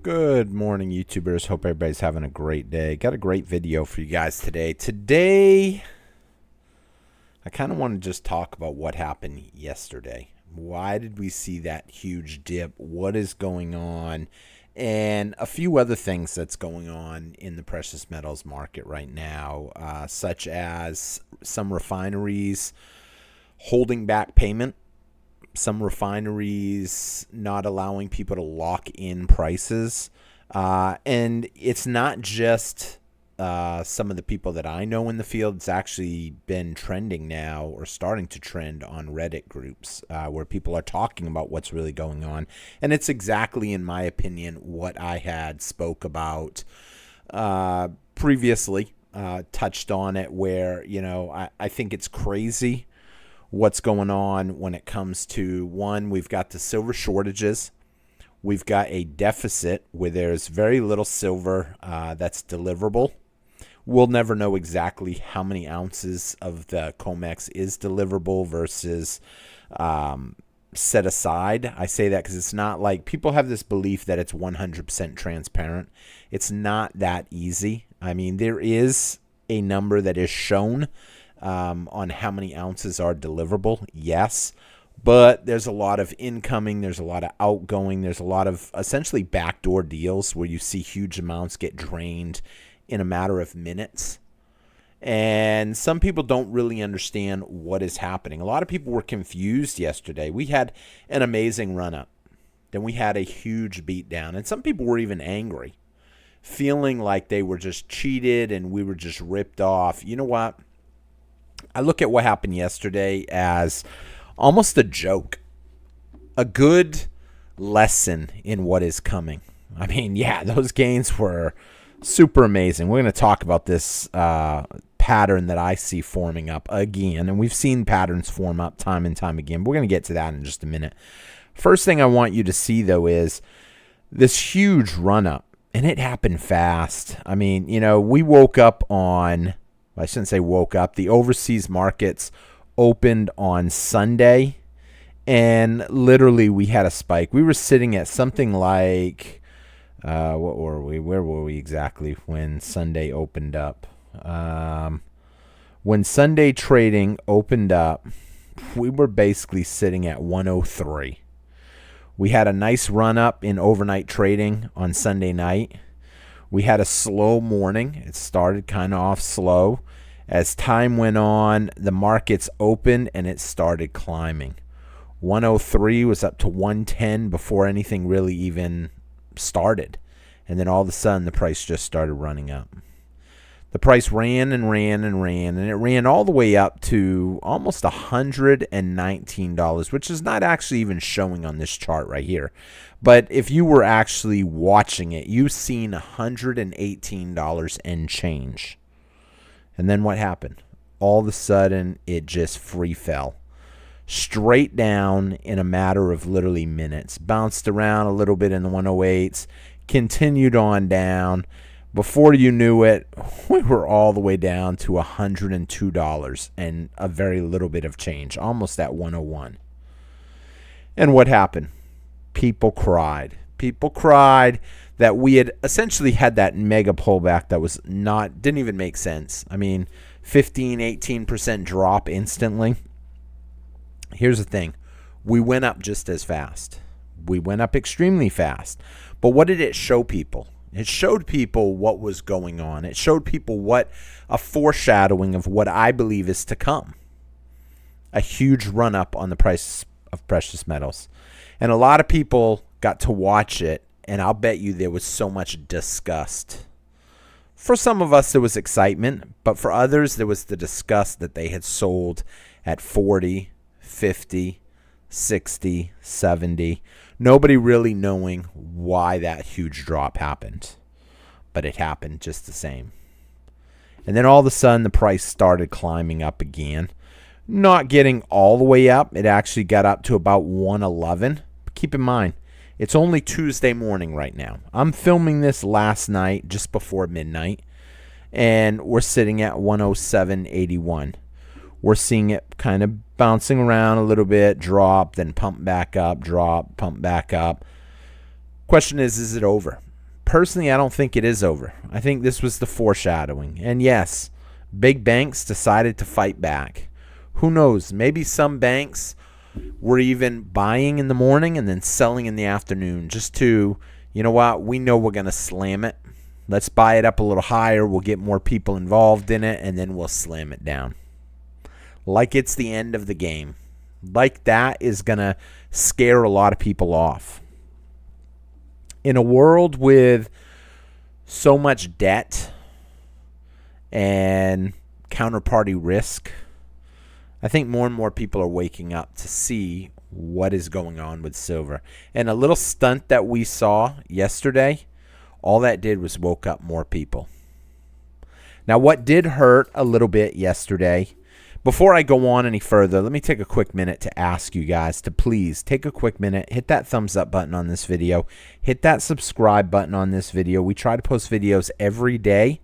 Good morning, YouTubers. Hope everybody's having a great day. Got a great video for you guys today. Today, I kind of want to just talk about what happened yesterday. Why did we see that huge dip? What is going on? And a few other things that's going on in the precious metals market right now, such as some refineries holding back payment, some refineries not allowing people to lock in prices. And it's not just some of the people that I know in the field. It's actually been trending now, or starting to trend on Reddit groups where people are talking about what's really going on. And it's exactly, in my opinion, what I had spoke about previously, touched on it, where, I think it's crazy what's going on when it comes to, one, we've got the silver shortages. We've got a deficit where there's very little silver that's deliverable. We'll never know exactly how many ounces of the COMEX is deliverable versus set aside. I say that because it's not like people have this belief that it's 100% transparent. It's not that easy. I mean, there is a number that is shown on how many ounces are deliverable, yes, but there's a lot of incoming, there's a lot of outgoing, there's a lot of essentially backdoor deals where you see huge amounts get drained in a matter of minutes. And some people don't really understand what is happening. A lot of people were confused yesterday. We had an amazing run up, then we had a huge beat down, and some people were even angry, feeling like they were just cheated and we were just ripped off. You know what? I look at what happened yesterday as almost a joke, a good lesson in what is coming. I mean, yeah, those gains were super amazing. We're going to talk about this pattern that I see forming up again, and we've seen patterns form up time and time again. But we're going to get to that in just a minute. First thing I want you to see, though, is this huge run-up, and it happened fast. I mean, we woke up on... I shouldn't say woke up. The overseas markets opened on Sunday, and literally we had a spike. We were sitting at something like, what were we? Where were we exactly when Sunday opened up? When Sunday trading opened up, we were basically sitting at 103. We had a nice run up in overnight trading on Sunday night. We had a slow morning. It started kind of off slow. As time went on, the markets opened and it started climbing. 103 was up to 110 before anything really even started. And then all of a sudden, the price just started running up. The price ran and ran and ran, and it ran all the way up to almost $119, which is not actually even showing on this chart right here. But if you were actually watching it, you've seen $118 and change. And then what happened? All of a sudden, it just free fell. Straight down in a matter of literally minutes. Bounced around a little bit in the 108s. Continued on down. Before you knew it, we were all the way down to $102 and a very little bit of change. Almost at 101. And what happened? People cried. People cried that we had essentially had that mega pullback that was didn't even make sense. I mean, 15, 18% drop instantly. Here's the thing. We went up just as fast. We went up extremely fast. But what did it show people? It showed people what was going on. It showed people what a foreshadowing of what I believe is to come. A huge run up on the price of precious metals. And a lot of people got to watch it, and I'll bet you there was so much disgust. For some of us, there was excitement, but for others, there was the disgust that they had sold at 40, 50, 60, 70. Nobody really knowing why that huge drop happened. But it happened just the same. And then all of a sudden, the price started climbing up again. Not getting all the way up. It actually got up to about 111. But keep in mind, it's only Tuesday morning right now. I'm filming this last night, just before midnight. And we're sitting at 107.81. We're seeing it kind of bouncing around a little bit, drop, then pump back up, drop, pump back up. Question is it over? personally, I don't think it is over. I think this was the foreshadowing. And yes, big banks decided to fight back. Who knows? Maybe some banks were even buying in the morning and then selling in the afternoon just to, you know what, we know we're going to slam it. Let's buy it up a little higher. We'll get more people involved in it, and then we'll slam it down. Like it's the end of the game. Like that is going to scare a lot of people off. In a world with so much debt and counterparty risk, I think more and more people are waking up to see what is going on with silver. And a little stunt that we saw yesterday, all that did was woke up more people. Now, what did hurt a little bit yesterday, before I go on any further, let me take a quick minute to ask you guys to please take a quick minute, hit that thumbs up button on this video, hit that subscribe button on this video. We try to post videos every day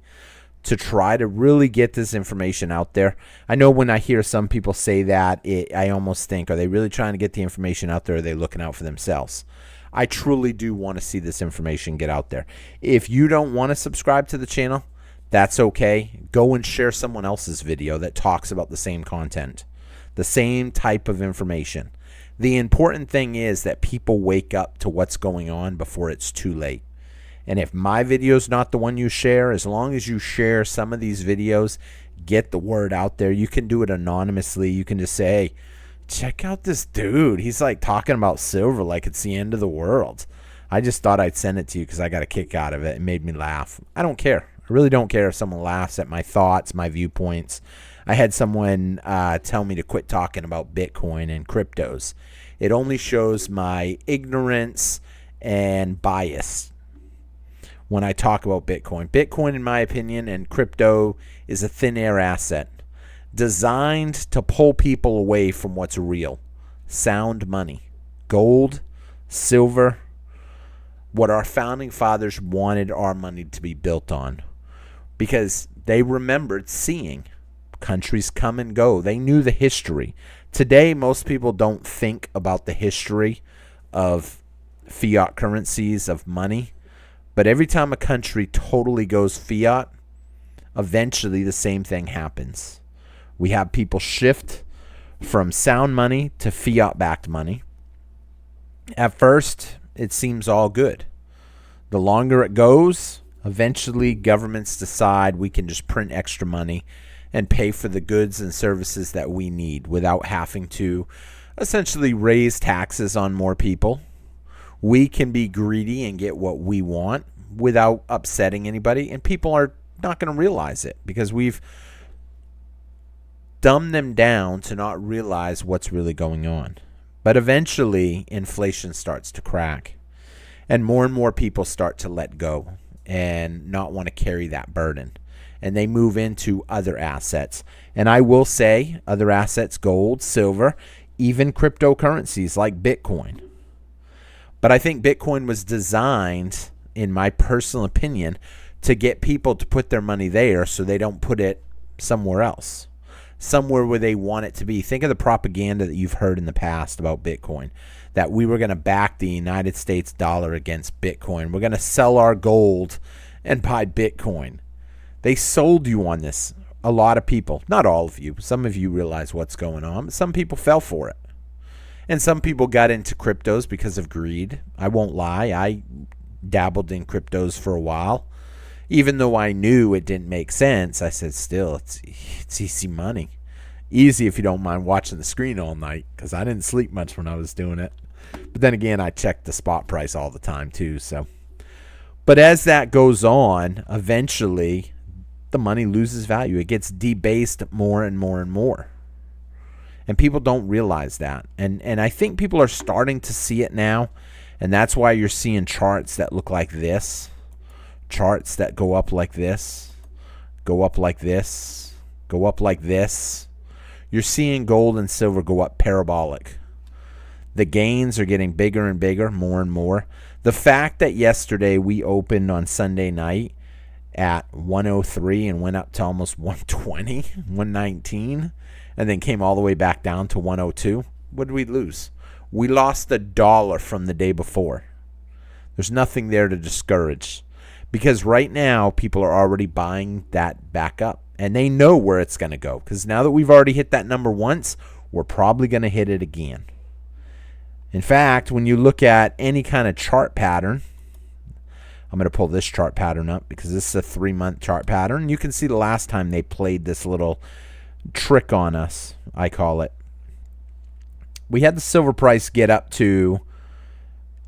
to try to really get this information out there. I know when I hear some people say that, I almost think, are they really trying to get the information out there, or are they looking out for themselves? I truly do want to see this information get out there. If you don't want to subscribe to the channel, that's okay. Go and share someone else's video that talks about the same content, the same type of information. The important thing is that people wake up to what's going on before it's too late. And if my video is not the one you share, as long as you share some of these videos, get the word out there. You can do it anonymously. You can just say, hey, check out this dude. He's like talking about silver like it's the end of the world. I just thought I'd send it to you because I got a kick out of it. It made me laugh. I don't care. I really don't care if someone laughs at my thoughts, my viewpoints. I had someone tell me to quit talking about Bitcoin and cryptos. It only shows my ignorance and bias when I talk about Bitcoin. Bitcoin, in my opinion, and crypto is a thin air asset designed to pull people away from what's real. Sound money. Gold, silver, what our founding fathers wanted our money to be built on. Because they remembered seeing countries come and go. They knew the history. Today, most people don't think about the history of fiat currencies, of money. But every time a country totally goes fiat, eventually the same thing happens. We have people shift from sound money to fiat-backed money. At first, it seems all good. The longer it goes, eventually governments decide we can just print extra money and pay for the goods and services that we need without having to essentially raise taxes on more people. We can be greedy and get what we want without upsetting anybody, and people are not going to realize it because we've dumbed them down to not realize what's really going on. But eventually, inflation starts to crack, and more people start to let go and not want to carry that burden. And they move into other assets. And I will say other assets, gold, silver, even cryptocurrencies like Bitcoin. But I think Bitcoin was designed, in my personal opinion, to get people to put their money there so they don't put it somewhere else, somewhere where they want it to be. Think of the propaganda that you've heard in the past about Bitcoin, that we were going to back the United States dollar against Bitcoin. We're going to sell our gold and buy Bitcoin. They sold you on this. A lot of people, not all of you, some of you realize what's going on, but some people fell for it. And some people got into cryptos because of greed. I won't lie. I dabbled in cryptos for a while. Even though I knew it didn't make sense, I said, still, it's easy money. Easy if you don't mind watching the screen all night, because I didn't sleep much when I was doing it. But then again, I checked the spot price all the time too. But as that goes on, eventually the money loses value. It gets debased more and more and more. And people don't realize that. And I think people are starting to see it now. And that's why you're seeing charts that look like this. Charts that go up like this. Go up like this. Go up like this. You're seeing gold and silver go up parabolic. The gains are getting bigger and bigger, more and more. The fact that yesterday we opened on Sunday night at 103 and went up to almost 120, 119, and then came all the way back down to 102. What did we lose? We lost $1 from the day before. There's nothing there to discourage. Because right now, people are already buying that back up. And they know where it's going to go. Because now that we've already hit that number once, we're probably going to hit it again. In fact, when you look at any kind of chart pattern, I'm going to pull this chart pattern up because this is a 3-month chart pattern. You can see the last time they played this little trick on us, I call it. We had the silver price get up to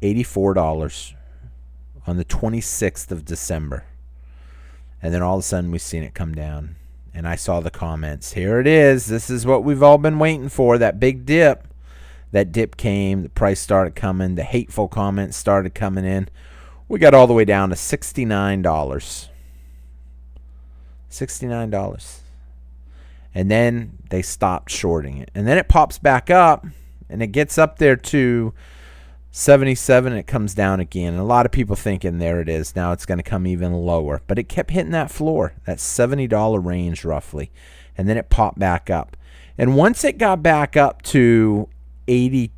$84 on the 26th of December. And then all of a sudden we've seen it come down. And I saw the comments. Here it is. This is what we've all been waiting for, that big dip. That dip came. The price started coming. The hateful comments started coming in. We got all the way down to $69. $69. And then they stopped shorting it. And then it pops back up. And it gets up there to 77, and it comes down again. And a lot of people thinking, there it is. Now it's going to come even lower. But it kept hitting that floor, that $70 range roughly. And then it popped back up. And once it got back up to $82,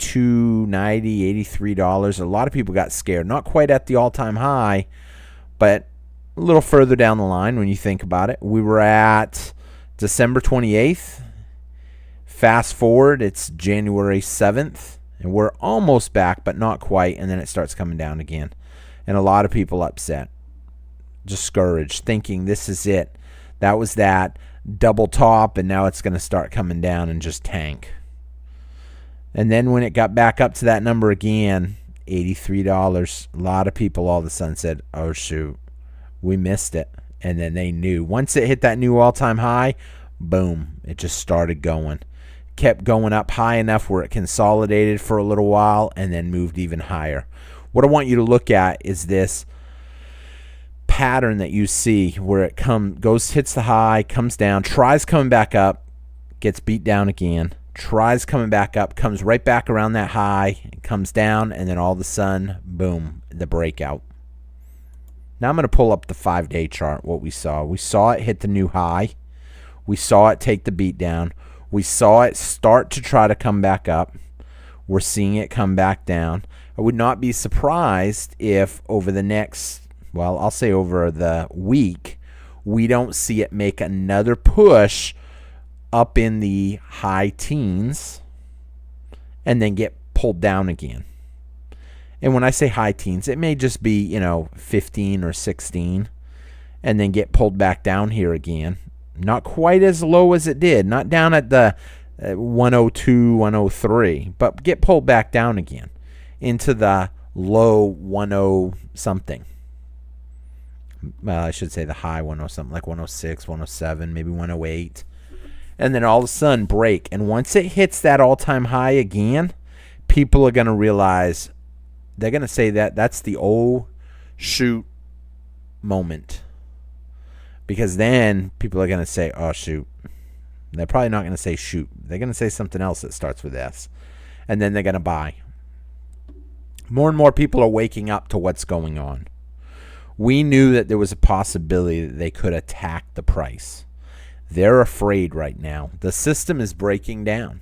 $90, $83, a lot of people got scared. Not quite at the all-time high, but a little further down the line when you think about it. We were at December 28th. Fast forward, it's January 7th. And we're almost back, but not quite. And then it starts coming down again. And a lot of people upset, discouraged, thinking this is it. That was that double top, and now it's going to start coming down and just tank. And then when it got back up to that number again, $83, a lot of people all of a sudden said, oh, shoot, we missed it. And then they knew. Once it hit that new all-time high, boom, it just started going. Kept going up high enough where it consolidated for a little while and then moved even higher. What I want you to look at is this pattern that you see where it hits the high, comes down, tries coming back up, gets beat down again, tries coming back up, comes right back around that high, comes down, and then all of a sudden, boom, the breakout. Now I'm going to pull up the 5-day chart, what we saw. We saw it hit the new high. We saw it take the beat down. We saw it start to try to come back up. We're seeing it come back down. I would not be surprised if over the next, I'll say over the week, we don't see it make another push up in the high teens and then get pulled down again. And when I say high teens, it may just be, 15 or 16 and then get pulled back down here again. Not quite as low as it did, not down at the 102, 103, but get pulled back down again into the low 10 something. Well, I should say the high 10 something, like 106, 107, maybe 108. And then all of a sudden break. And once it hits that all-time high again, people are going to realize, they're going to say that's the oh shoot moment. Because then people are going to say, oh, shoot. They're probably not going to say shoot. They're going to say something else that starts with S. And then they're going to buy. More and more people are waking up to what's going on. We knew that there was a possibility that they could attack the price. They're afraid right now. The system is breaking down.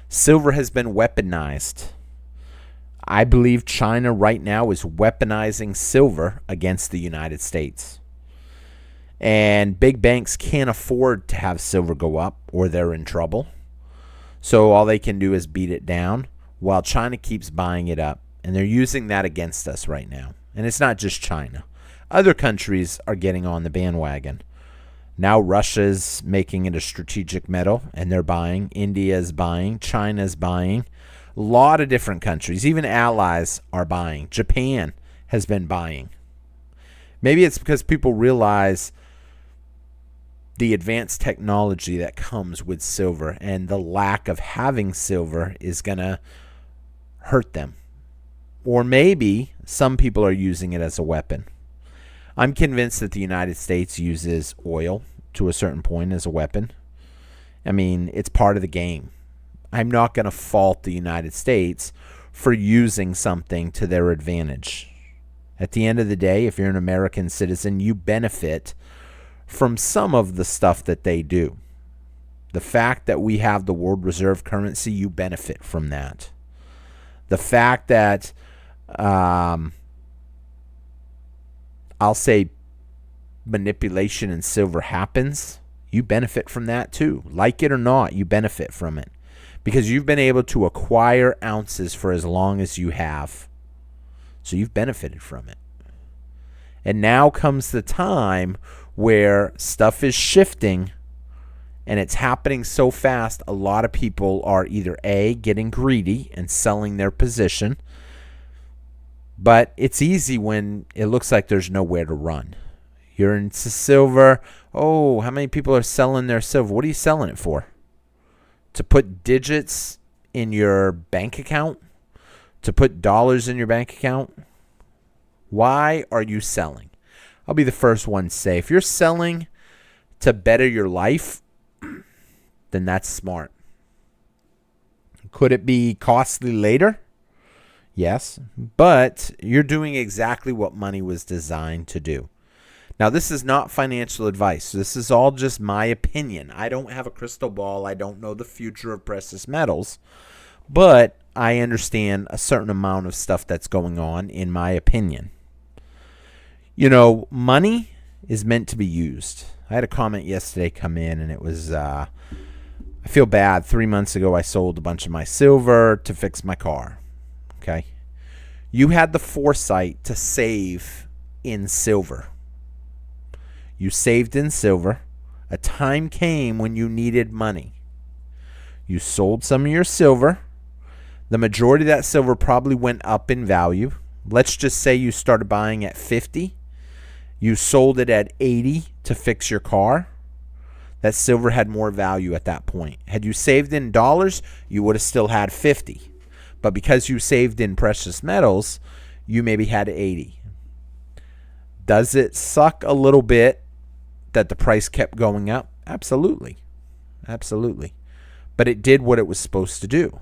Silver has been weaponized. I believe China right now is weaponizing silver against the United States. And big banks can't afford to have silver go up or they're in trouble. So all they can do is beat it down while China keeps buying it up. And they're using that against us right now. And it's not just China. Other countries are getting on the bandwagon. Now Russia's making it a strategic metal and they're buying. India's buying. China's buying. A lot of different countries, even allies, are buying. Japan has been buying. Maybe it's because people realize the advanced technology that comes with silver and the lack of having silver is going to hurt them. Or maybe some people are using it as a weapon. I'm convinced that the United States uses oil to a certain point as a weapon. I mean, it's part of the game. I'm not going to fault the United States for using something to their advantage. At the end of the day, if you're an American citizen, you benefit from some of the stuff that they do. The fact that we have the world reserve currency, you benefit from that. The fact that I'll say, manipulation in silver happens, you benefit from that too. Like it or not, you benefit from it because you've been able to acquire ounces for as long as you have. So you've benefited from it. And now comes the time where stuff is shifting and it's happening so fast, a lot of people are either A, getting greedy and selling their position, but it's easy when it looks like there's nowhere to run. You're into silver. Oh, how many people are selling their silver? What are you selling it for? To put digits in your bank account? To put dollars in your bank account? Why are you selling? I'll be the first one to say, if you're selling to better your life, then that's smart. Could it be costly later? Yes, but you're doing exactly what money was designed to do. Now, this is not financial advice. This is all just my opinion. I don't have a crystal ball. I don't know the future of precious metals, but I understand a certain amount of stuff that's going on, in my opinion. You know, money is meant to be used. I had a comment yesterday come in, and it was, I feel bad. 3 months ago, I sold a bunch of my silver to fix my car. Okay? You had the foresight to save in silver. You saved in silver. A time came when you needed money. You sold some of your silver. The majority of that silver probably went up in value. Let's just say you started buying at 50. You sold it at 80 to fix your car. That silver had more value at that point. Had you saved in dollars, you would have still had 50. But because you saved in precious metals, you maybe had 80. Does it suck a little bit that the price kept going up? Absolutely. Absolutely. But it did what it was supposed to do.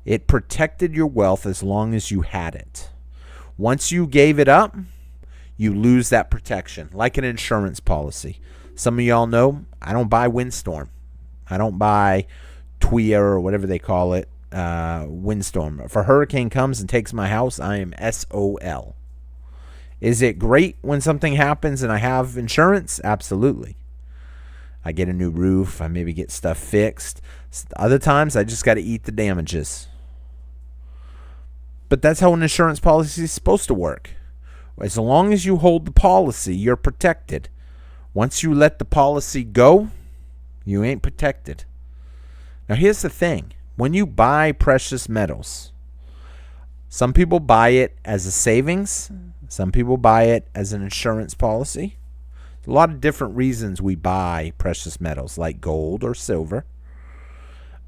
It protected your wealth as long as you had it. Once you gave it up, you lose that protection, like an insurance policy. Some of y'all know I don't buy Windstorm. I don't buy TWIA or whatever they call it, Windstorm. If a hurricane comes and takes my house, I am SOL. Is it great when something happens and I have insurance? Absolutely. I get a new roof. I maybe get stuff fixed. Other times, I just got to eat the damages. But that's how an insurance policy is supposed to work. As long as you hold the policy, you're protected. Once you let the policy go, you ain't protected. Now, here's the thing. When you buy precious metals, some people buy it as a savings. Some people buy it as an insurance policy. There's a lot of different reasons we buy precious metals, like gold or silver.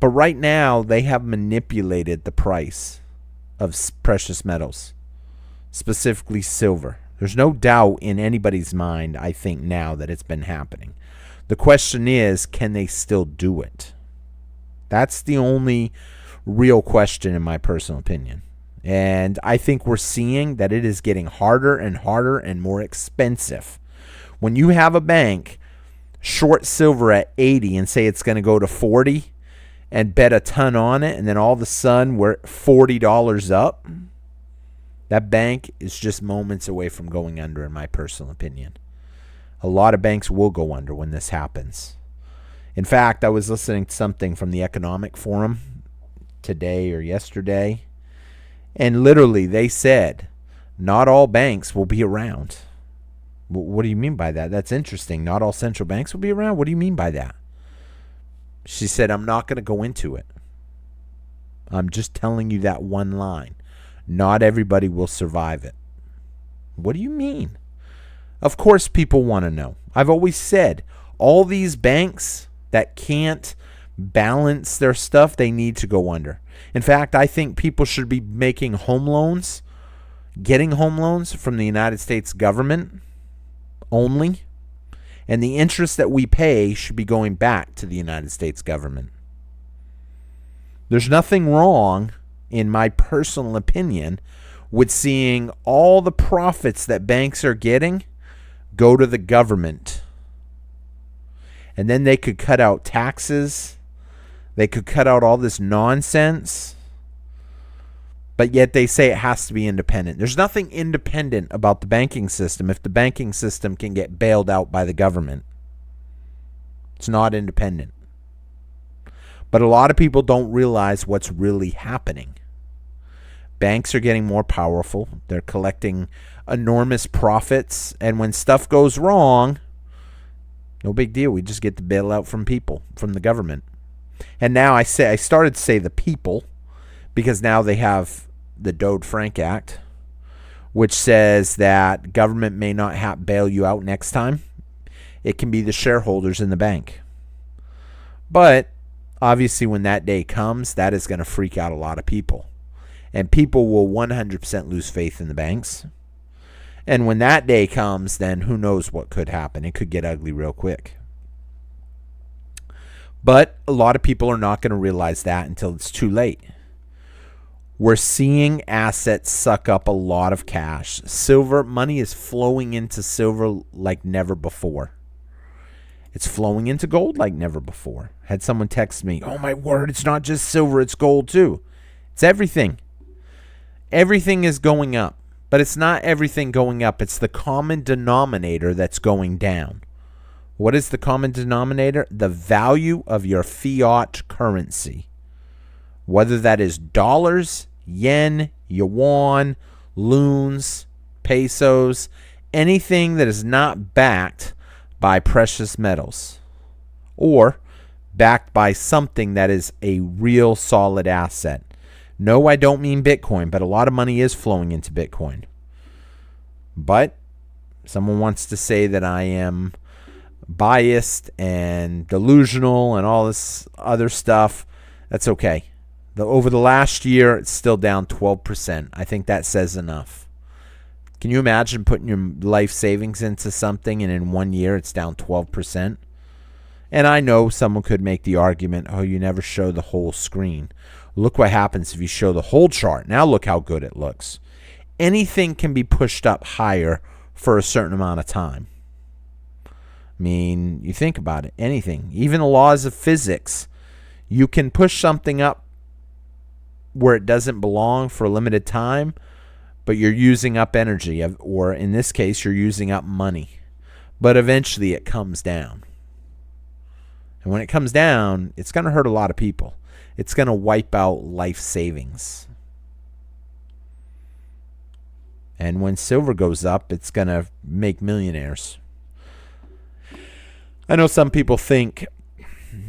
But right now, they have manipulated the price of precious metals, specifically silver. There's no doubt in anybody's mind, I think, now that it's been happening. The question is, can they still do it? That's the only real question, in my personal opinion. And I think we're seeing that it is getting harder and harder and more expensive. When you have a bank short silver at 80 and say it's going to go to 40 and bet a ton on it, and then all of a sudden we're $40 up, that bank is just moments away from going under, in my personal opinion. A lot of banks will go under when this happens. In fact, I was listening to something from the Economic Forum today or yesterday, and literally they said not all banks will be around. What do you mean by that? That's interesting. Not all central banks will be around? What do you mean by that? She said, I'm not going to go into it. I'm just telling you that one line. Not everybody will survive it. What do you mean? Of course people want to know. I've always said, all these banks that can't balance their stuff, they need to go under. In fact, I think people should be making home loans, getting home loans from the United States government only, and the interest that we pay should be going back to the United States government. There's nothing wrong, in my personal opinion, with seeing all the profits that banks are getting go to the government. And then they could cut out taxes. They could cut out all this nonsense. But yet they say it has to be independent. There's nothing independent about the banking system if the banking system can get bailed out by the government. It's not independent. But a lot of people don't realize what's really happening. Banks are getting more powerful. They're collecting enormous profits. And when stuff goes wrong, no big deal. We just get the bailout from people, from the government. And now I started to say the people, because now they have the Dodd-Frank Act, which says that government may not bail you out next time. It can be the shareholders in the bank. But obviously when that day comes, that is going to freak out a lot of people. And people will 100% lose faith in the banks. And when that day comes, then who knows what could happen. It could get ugly real quick. But a lot of people are not going to realize that until it's too late. We're seeing assets suck up a lot of cash. Silver, money is flowing into silver like never before. It's flowing into gold like never before. Had someone text me, oh my word, it's not just silver, it's gold too. It's everything. Everything is going up. But it's not everything going up. It's the common denominator that's going down. What is the common denominator? The value of your fiat currency. Whether that is dollars, yen, yuan, loons, pesos, anything that is not backed by precious metals or backed by something that is a real solid asset. No, I don't mean Bitcoin, but a lot of money is flowing into Bitcoin. But someone wants to say that I am biased and delusional and all this other stuff. That's okay. Over the last year, it's still down 12%. I think that says enough. Can you imagine putting your life savings into something and in 1 year it's down 12%? And I know someone could make the argument, oh, you never show the whole screen. Look what happens if you show the whole chart. Now look how good it looks. Anything can be pushed up higher for a certain amount of time. I mean, you think about it. Anything. Even the laws of physics. You can push something up where it doesn't belong for a limited time, but you're using up energy, or in this case, you're using up money. But eventually it comes down. And when it comes down, it's going to hurt a lot of people. It's going to wipe out life savings. And when silver goes up, it's going to make millionaires. I know some people think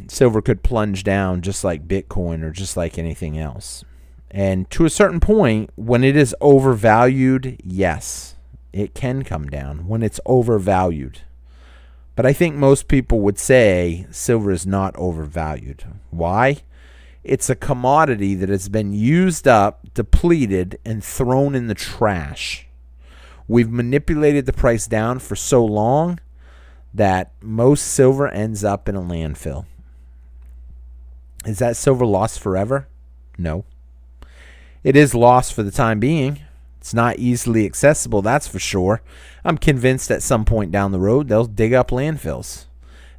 silver could plunge down just like Bitcoin or just like anything else. And to a certain point, when it is overvalued, yes, it can come down when it's overvalued. But I think most people would say silver is not overvalued. Why? It's a commodity that has been used up, depleted, and thrown in the trash. We've manipulated the price down for so long that most silver ends up in a landfill. Is that silver lost forever? No. It is lost for the time being. It's not easily accessible, that's for sure. I'm convinced at some point down the road they'll dig up landfills.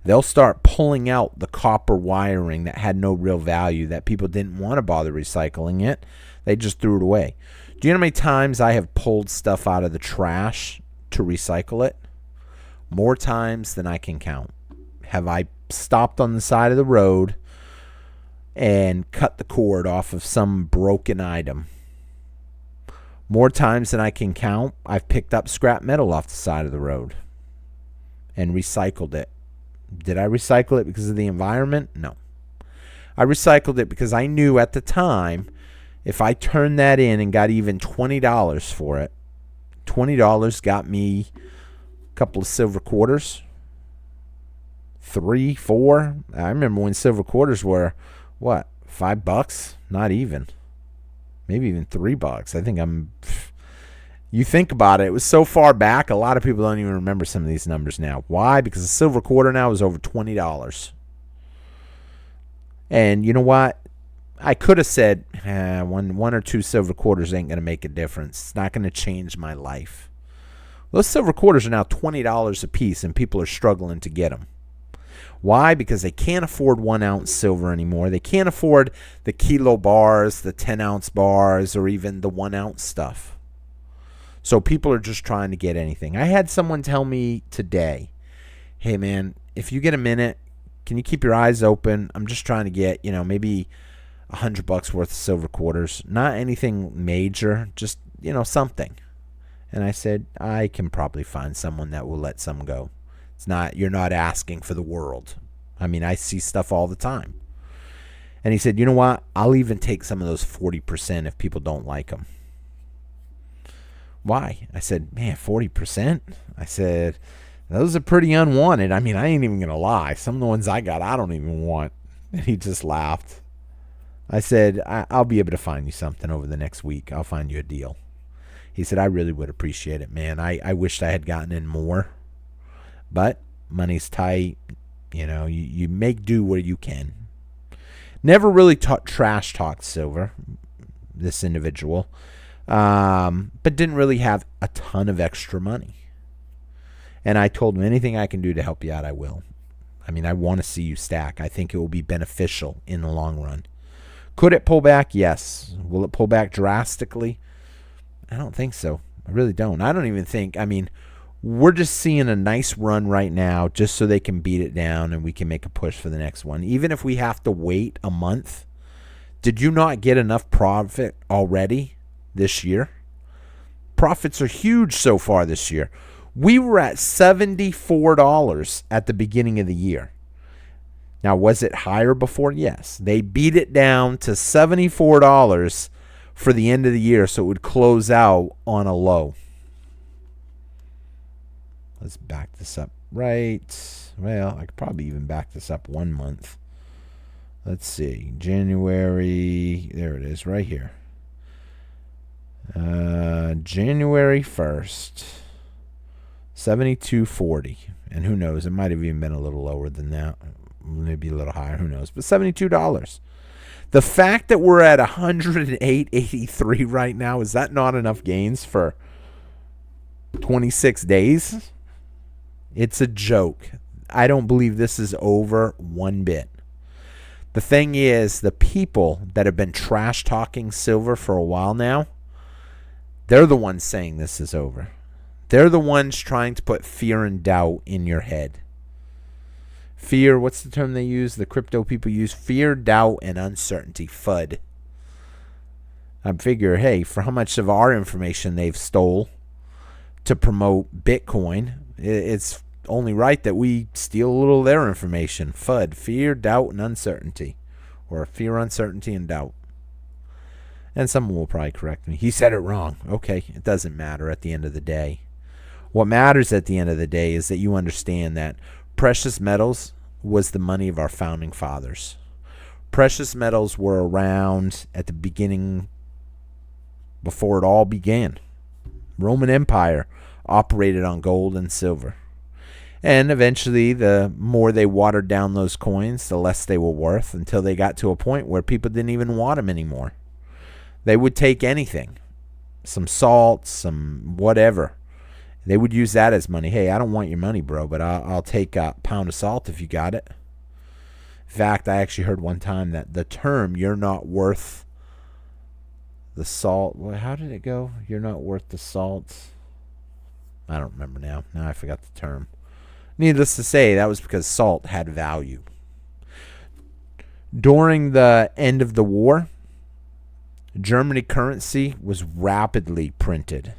They'll start pulling out the copper wiring that had no real value, that people didn't want to bother recycling it. They just threw it away. Do you know how many times I have pulled stuff out of the trash to recycle it? More times than I can count. Have I stopped on the side of the road and cut the cord off of some broken item? More times than I can count, I've picked up scrap metal off the side of the road and recycled it. Did I recycle it because of the environment? No. I recycled it because I knew at the time if I turned that in and got even $20 for it, $20 got me a couple of silver quarters, 3, 4. I remember when silver quarters were, what, $5? Not even. Maybe even $3. I think you think about it, it was so far back, a lot of people don't even remember some of these numbers now. Why? Because a silver quarter now is over $20. And you know what? I could have said, one or two silver quarters ain't going to make a difference. It's not going to change my life. Those silver quarters are now $20 a piece, and people are struggling to get them. Why? Because they can't afford 1 ounce silver anymore. They can't afford the kilo bars, the 10 ounce bars, or even the 1 ounce stuff. So people are just trying to get anything. I had someone tell me today, hey man, if you get a minute, can you keep your eyes open? I'm just trying to get, maybe $100 worth of silver quarters. Not anything major, just, something. And I said, I can probably find someone that will let some go. You're not asking for the world. I mean, I see stuff all the time. And he said, you know what? I'll even take some of those 40% if people don't like them. Why? I said, man, 40%? I said, those are pretty unwanted. I mean, I ain't even going to lie. Some of the ones I got, I don't even want. And he just laughed. I said, I'll be able to find you something over the next week. I'll find you a deal. He said, I really would appreciate it, man. I wished I had gotten in more. But money's tight. You make do where you can. Never really trash talked silver, this individual. But didn't really have a ton of extra money. And I told him, anything I can do to help you out, I will. I mean, I want to see you stack. I think it will be beneficial in the long run. Could it pull back? Yes. Will it pull back drastically? I don't think so. I really don't. I don't even think, we're just seeing a nice run right now just so they can beat it down and we can make a push for the next one. Even if we have to wait a month, did you not get enough profit already this year? Profits are huge so far this year. We were at $74 at the beginning of the year. Now, was it higher before? Yes. They beat it down to $74 for the end of the year, so it would close out on a low. Let's back this up right. Well, I could probably even back this up 1 month. Let's see. January. There it is right here. January 1st. 72.40. And who knows? It might have even been a little lower than that. Maybe a little higher. Who knows? But $72. The fact that we're at 108.83 right now, is that not enough gains for 26 days? It's a joke. I don't believe this is over one bit. The thing is, the people that have been trash talking silver for a while now, they're the ones saying this is over. They're the ones trying to put fear and doubt in your head. Fear, what's the term they use? The crypto people use fear, doubt, and uncertainty. FUD. I figure, hey, for how much of our information they've stole to promote Bitcoin, it's only right that we steal a little of their information. FUD, fear, doubt, and uncertainty. Or fear, uncertainty, and doubt. And someone will probably correct me. He said it wrong. Okay, it doesn't matter at the end of the day. What matters at the end of the day is that you understand that precious metals was the money of our founding fathers. Precious metals were around at the beginning, before it all began. Roman Empire operated on gold and silver. And eventually, the more they watered down those coins, the less they were worth, until they got to a point where people didn't even want them anymore. They would take anything, some salt, some whatever. They would use that as money. Hey, I don't want your money, bro, but I'll take a pound of salt if you got it. In fact, I actually heard one time that the term, you're not worth the salt. Well, how did it go? You're not worth the salt. I don't remember now. Now I forgot the term. Needless to say, that was because salt had value. During the end of the war, Germany currency was rapidly printed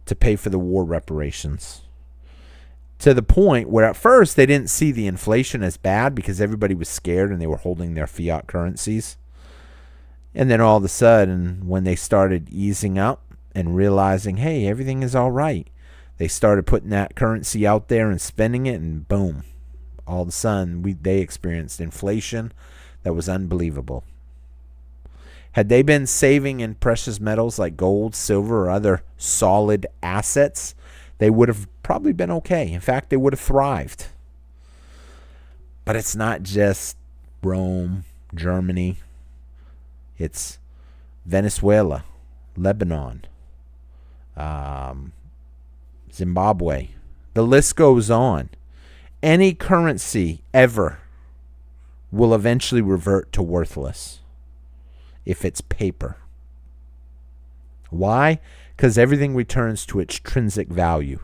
to pay for the war reparations. To the point where at first they didn't see the inflation as bad because everybody was scared and they were holding their fiat currencies. And then all of a sudden, when they started easing up and realizing, hey, everything is all right, they started putting that currency out there and spending it, and boom, all of a sudden they experienced inflation that was unbelievable. Had they been saving in precious metals like gold, silver, or other solid assets, they would have probably been okay. In fact, they would have thrived. But it's not just Rome, Germany. It's Venezuela, Lebanon, Zimbabwe. The list goes on. any currency ever will eventually revert to worthless if it's paper. Why? Because everything returns to its intrinsic value.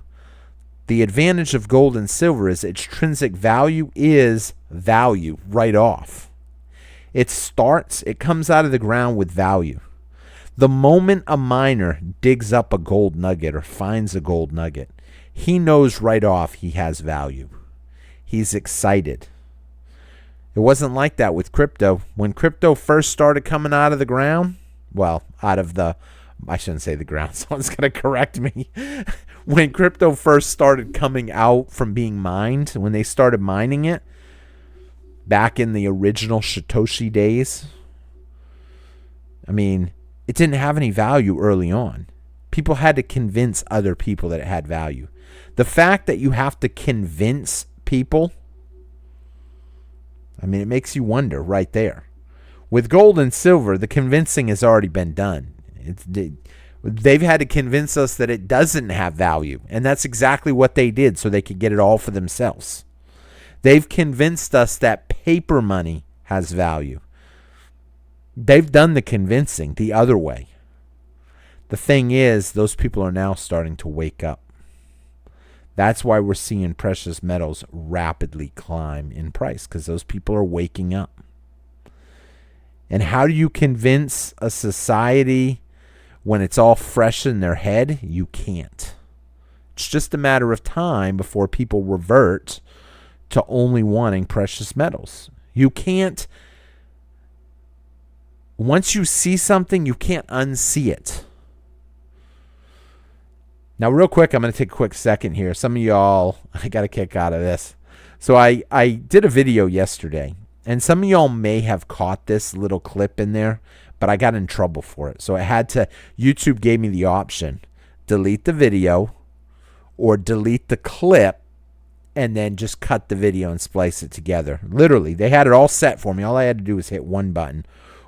The advantage of gold and silver is its intrinsic value is value right off. It comes out of the ground with value. The moment a miner digs up a gold nugget or finds a gold nugget, he knows right off he has value. He's excited. It wasn't like that with crypto. When crypto first started coming out of the ground, I shouldn't say the ground, someone's going to correct me. When crypto first started coming out from being mined, when they started mining it, back in the original Satoshi days, it didn't have any value early on. People had to convince other people that it had value. The fact that you have to convince people, it makes you wonder right there. With gold and silver, the convincing has already been done. They've had to convince us that it doesn't have value, and that's exactly what they did so they could get it all for themselves. They've convinced us that paper money has value. They've done the convincing the other way. The thing is, those people are now starting to wake up. That's why we're seeing precious metals rapidly climb in price, because those people are waking up. And how do you convince a society when it's all fresh in their head? You can't. It's just a matter of time before people revert to only wanting precious metals. You can't. Once you see something, you can't unsee it. Now, real quick, I'm going to take a quick second here. Some of y'all, I got a kick out of this. So I did a video yesterday, and some of y'all may have caught this little clip in there, but I got in trouble for it. So YouTube gave me the option, delete the video or delete the clip and then just cut the video and splice it together. Literally, they had it all set for me. All I had to do was hit one button.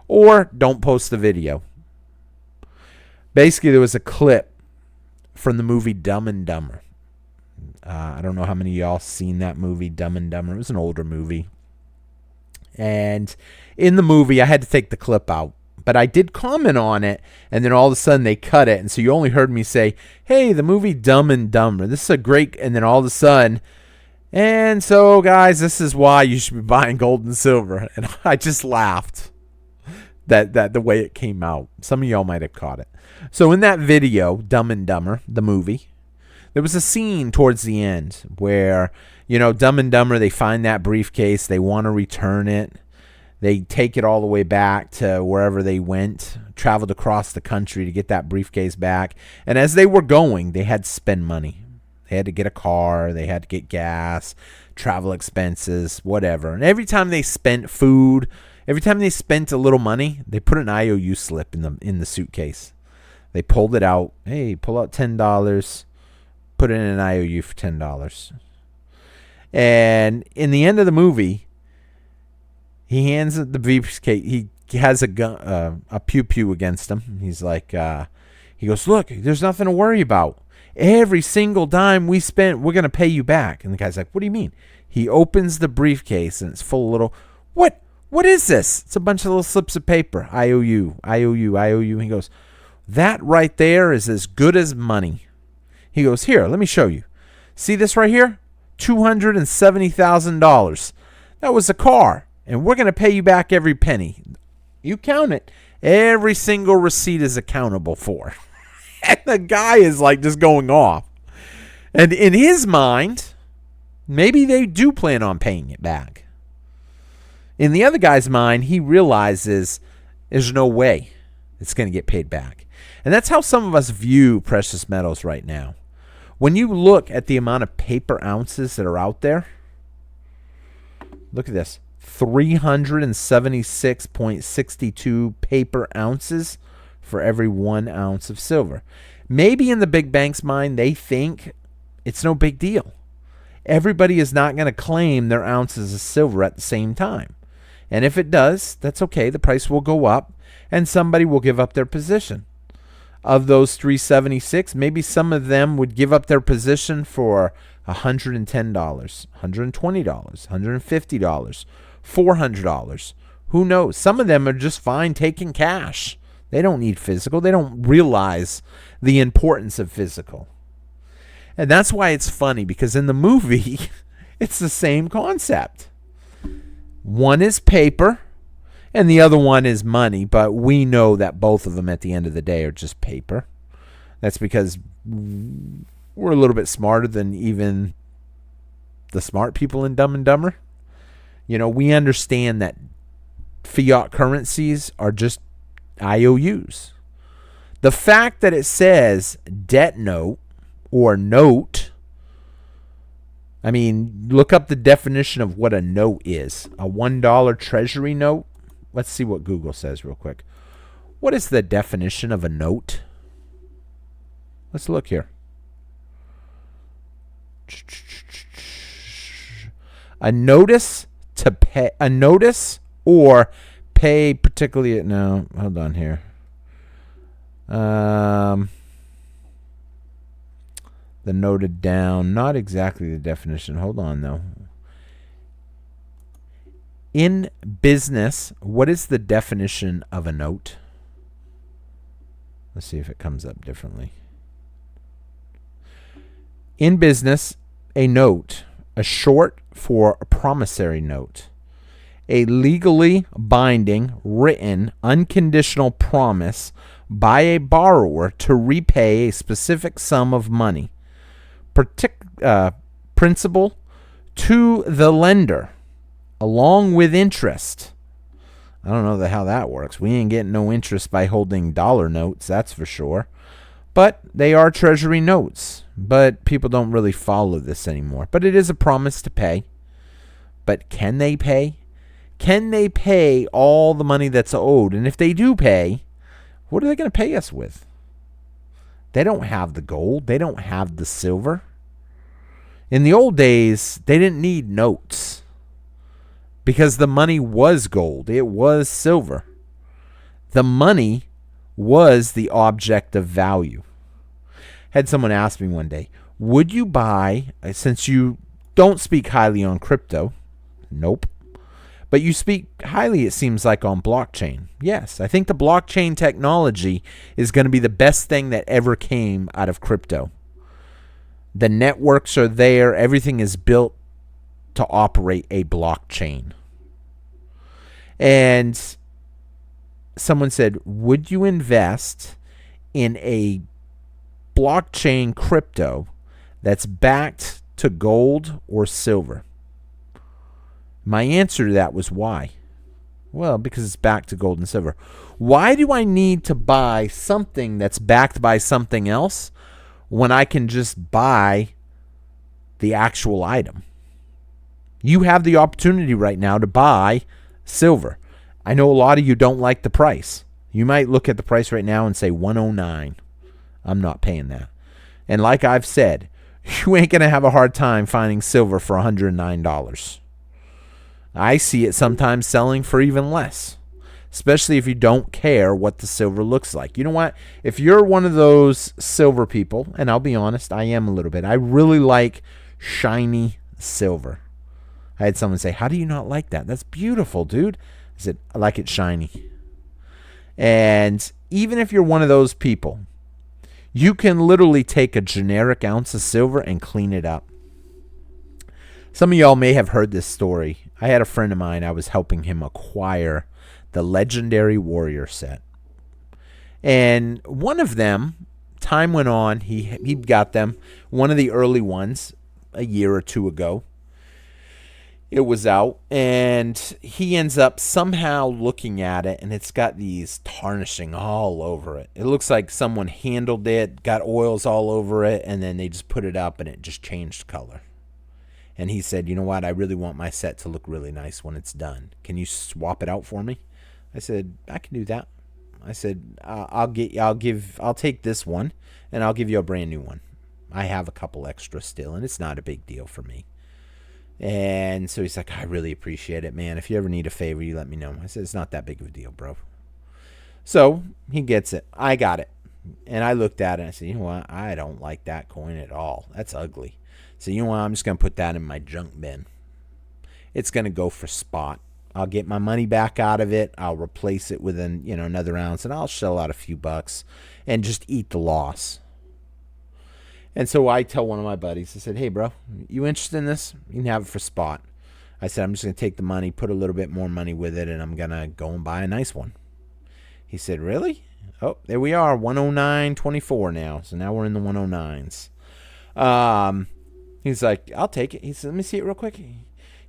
Or don't post the video. Basically, there was a clip from the movie Dumb and Dumber. I don't know how many of y'all seen that movie, Dumb and Dumber. It was an older movie. And in the movie, I had to take the clip out. But I did comment on it, and then all of a sudden they cut it. And so you only heard me say, hey, the movie Dumb and Dumber. This is a great... And then all of a sudden... And so, guys, this is why you should be buying gold and silver. And I just laughed. That the way it came out. Some of y'all might have caught it. So in that video, Dumb and Dumber, the movie, there was a scene towards the end where, Dumb and Dumber, they find that briefcase. They want to return it. They take it all the way back to wherever they went, traveled across the country to get that briefcase back. And as they were going, they had to spend money. They had to get a car. They had to get gas, travel expenses, whatever. And every time they spent food... Every time they spent a little money, they put an IOU slip in the suitcase. They pulled it out. Hey, pull out $10. Put it in an IOU for $10. And in the end of the movie, he hands the briefcase. He has a gun, a pew against him. He's like, he goes, look, there's nothing to worry about. Every single dime we spent, we're going to pay you back. And the guy's like, what do you mean? He opens the briefcase and it's full of little, What is this? It's a bunch of little slips of paper. IOU, IOU, IOU. He goes, that right there is as good as money. He goes, here, let me show you. See this right here? $270,000. That was a car. And we're going to pay you back every penny. You count it. Every single receipt is accountable for. And the guy is like just going off. And in his mind, maybe they do plan on paying it back. In the other guy's mind, he realizes there's no way it's going to get paid back. And that's how some of us view precious metals right now. When you look at the amount of paper ounces that are out there, look at this, 376.62 paper ounces for every 1 ounce of silver. Maybe in the big bank's mind, they think it's no big deal. Everybody is not going to claim their ounces of silver at the same time. And if it does, that's okay. The price will go up and somebody will give up their position. of those 376, maybe some of them would give up their position for $110, $120, $150, $400. Who knows? Some of them are just fine taking cash. They don't need physical. They don't realize the importance of physical. And that's why it's funny, because in the movie, it's the same concept. One is paper and the other one is money, but we know that both of them at the end of the day are just paper. That's because we're a little bit smarter than even the smart people in Dumb and Dumber. You know, we understand that fiat currencies are just IOUs. The fact that it says debt note or note, I mean, look up the definition of what a note is. A $1 treasury note. Let's see what Google says real quick. What is the definition of a note? Let's look here. A notice to pay, a notice or pay, particularly, no, hold on here. The noted down, not exactly the definition. Hold on, though. In business, what is the definition of a note? Let's see if it comes up differently. In business, a note, a short for a promissory note, a legally binding, written, unconditional promise by a borrower to repay a specific sum of money, principal to the lender, along with interest. I don't know how that works. We ain't getting no interest by holding dollar notes, that's for sure. But they are treasury notes. But people don't really follow this anymore. But it is a promise to pay. But can they pay? Can they pay all the money that's owed? And if they do pay, what are they going to pay us with? They don't have the gold. They don't have the silver. In the old days, they didn't need notes because the money was gold. It was silver. The money was the object of value. Had someone ask me one day, would you buy, since you don't speak highly on crypto? Nope. But you speak highly, it seems like, on blockchain. Yes, I think the blockchain technology is going to be the best thing that ever came out of crypto. The networks are there. Everything is built to operate a blockchain. And someone said, would you invest in a blockchain crypto that's backed to gold or silver? My answer to that was why? Well, because it's backed to gold and silver. Why do I need to buy something that's backed by something else when I can just buy the actual item? You have the opportunity right now to buy silver. I know a lot of you don't like the price. You might look at the price right now and say $109. I'm not paying that. And like I've said, you ain't going to have a hard time finding silver for $109. I see it sometimes selling for even less, especially if you don't care what the silver looks like. You know what? If you're one of those silver people, and I'll be honest, I am a little bit. I really like shiny silver. I had someone say, how do you not like that? That's beautiful, dude. I said, I like it shiny. And even if you're one of those people, you can literally take a generic ounce of silver and clean it up. Some of y'all may have heard this story. I had a friend of mine, I was helping him acquire the Legendary Warrior set. And one of them, time went on, he got them. One of the early ones, a year or two ago, it was out. And he ends up somehow looking at it, and it's got these tarnishing all over it. It looks like someone handled it, got oils all over it, and then they just put it up, and it just changed color. And he said, you know what? I really want my set to look really nice when it's done. Can you swap it out for me? I said, I can do that. I said, I'll take this one and I'll give you a brand new one. I have a couple extra still, and it's not a big deal for me. And so he's like, I really appreciate it, man. If you ever need a favor, you let me know. I said, it's not that big of a deal, bro. So he gets it. I got it. And I looked at it and I said, you know what? I don't like that coin at all. That's ugly. So you know what? I'm just going to put that in my junk bin. It's going to go for spot. I'll get my money back out of it. I'll replace it with another ounce, and I'll shell out a few bucks and just eat the loss. And so I tell one of my buddies, I said, hey, bro, you interested in this? You can have it for spot. I said, I'm just going to take the money, put a little bit more money with it, and I'm going to go and buy a nice one. He said, really? Oh, there we are, 109.24 now. So now we're in the 109s. He's like, I'll take it. He said, let me see it real quick.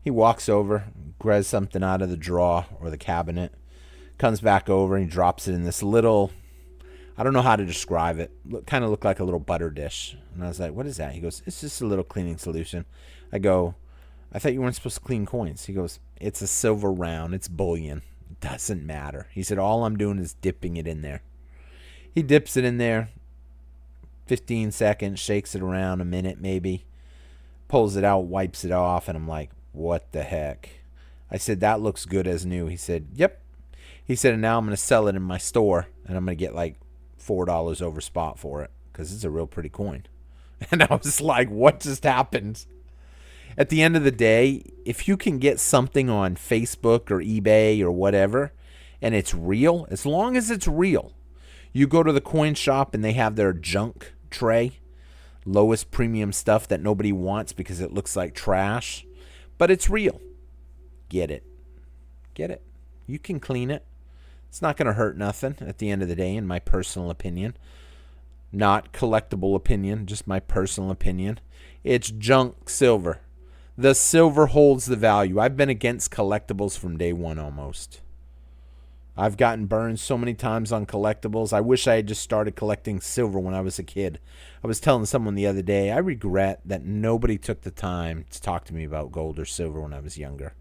He walks over, grabs something out of the drawer or the cabinet, comes back over, and he drops it in this little, I don't know how to describe it. Kind of looked like a little butter dish. And I was like, what is that? He goes, it's just a little cleaning solution. I go, I thought you weren't supposed to clean coins. He goes, it's a silver round. It's bullion. It doesn't matter. He said, all I'm doing is dipping it in there. He dips it in there, 15 seconds, shakes it around a minute maybe, pulls it out, wipes it off, and I'm like, what the heck? I said, that looks good as new. He said, yep. He said, and now I'm going to sell it in my store, and I'm going to get like $4 over spot for it because it's a real pretty coin. And I was like, what just happened? At the end of the day, if you can get something on Facebook or eBay or whatever, and it's real, as long as it's real, you go to the coin shop and they have their junk tray, lowest premium stuff that nobody wants because it looks like trash, but it's real. Get it. Get it. You can clean it. It's not going to hurt nothing at the end of the day, in my personal opinion. Not collectible opinion, just my personal opinion. It's junk silver. The silver holds the value. I've been against collectibles from day one almost. I've gotten burned so many times on collectibles. I wish I had just started collecting silver when I was a kid. I was telling someone the other day, I regret that nobody took the time to talk to me about gold or silver when I was younger.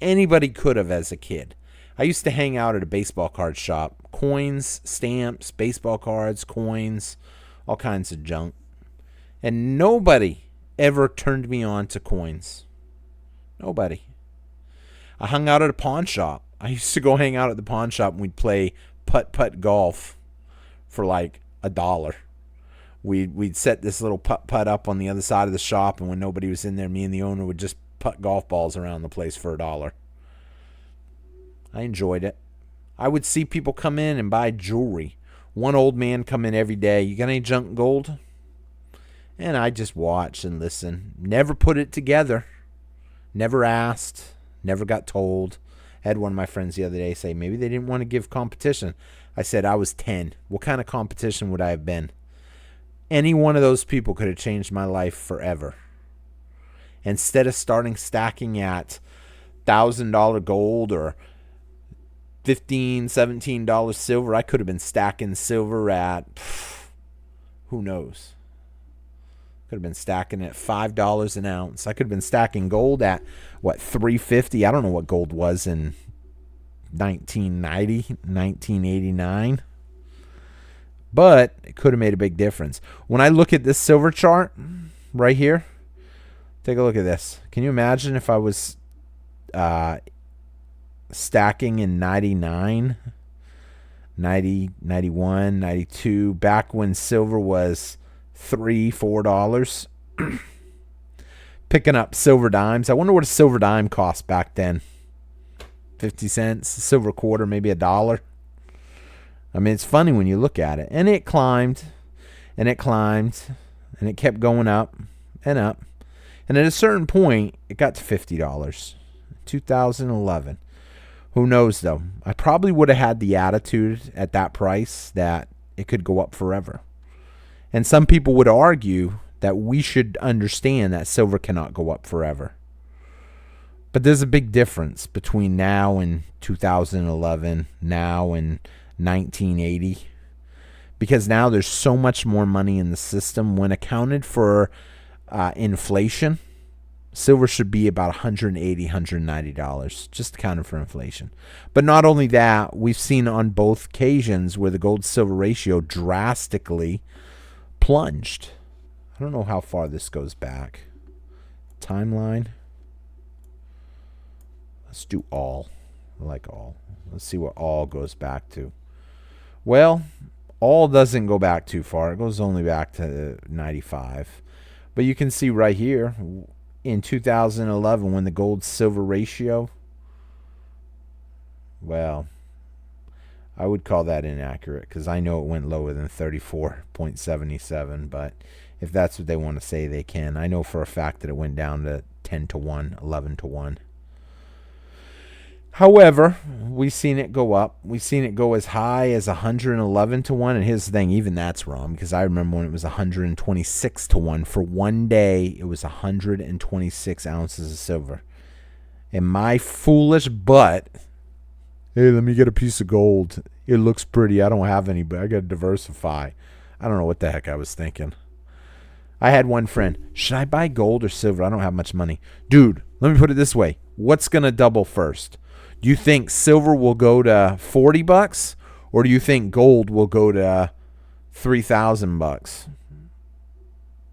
Anybody could have as a kid. I used to hang out at a baseball card shop. Coins, stamps, baseball cards, coins, all kinds of junk. And nobody ever turned me on to coins. Nobody. I hung out at a pawn shop. I used to go hang out at the pawn shop and we'd play putt-putt golf for like $1. We'd set this little putt-putt up on the other side of the shop, and when nobody was in there, me and the owner would just putt golf balls around the place for $1. I enjoyed it. I would see people come in and buy jewelry. One old man come in every day. You got any junk gold? And I just watch and listen. Never put it together. Never asked. Never got told. I had one of my friends the other day say maybe they didn't want to give competition. I said I was 10. What kind of competition would I have been? Any one of those people could have changed my life forever. Instead of starting stacking at $1,000 gold or $15, $17 silver, I could have been stacking silver at, who knows? Could have been stacking at $5 an ounce. I could have been stacking gold at, what, $3.50? I don't know what gold was in 1990, 1989. But it could have made a big difference. When I look at this silver chart right here, take a look at this. Can you imagine if I was stacking in 99, 90, 91, 92, back when silver was $3, $4, picking up silver dimes. I wonder what a silver dime cost back then. 50 cents, a silver quarter, maybe $1. I mean, it's funny when you look at it. And it climbed, and it climbed, and it kept going up and up. And at a certain point, it got to $50. 2011. Who knows, though? I probably would have had the attitude at that price that it could go up forever. And some people would argue that we should understand that silver cannot go up forever. But there's a big difference between now and 2011, now and 1980. Because now there's so much more money in the system. When accounted for inflation, silver should be about $180, $190, just accounted for inflation. But not only that, we've seen on both occasions where the gold-silver ratio drastically plunged. I don't know how far this goes back. Timeline. Let's do all. I like all. Let's see what all goes back to. Well, all doesn't go back too far. It goes only back to 95. But you can see right here in 2011 when the gold-silver ratio, well, I would call that inaccurate because I know it went lower than 34.77, but if that's what they want to say, they can. I know for a fact that it went down to 10 to 1, 11 to 1. However, we've seen it go up. We've seen it go as high as 111 to 1. And here's the thing, even that's wrong because I remember when it was 126 to 1. For one day, it was 126 ounces of silver. And my foolish butt, hey, let me get a piece of gold. It looks pretty. I don't have any, but I got to diversify. I don't know what the heck I was thinking. I had one friend, should I buy gold or silver? I don't have much money. Dude, let me put it this way. What's going to double first? Do you think silver will go to $40 or do you think gold will go to $3,000?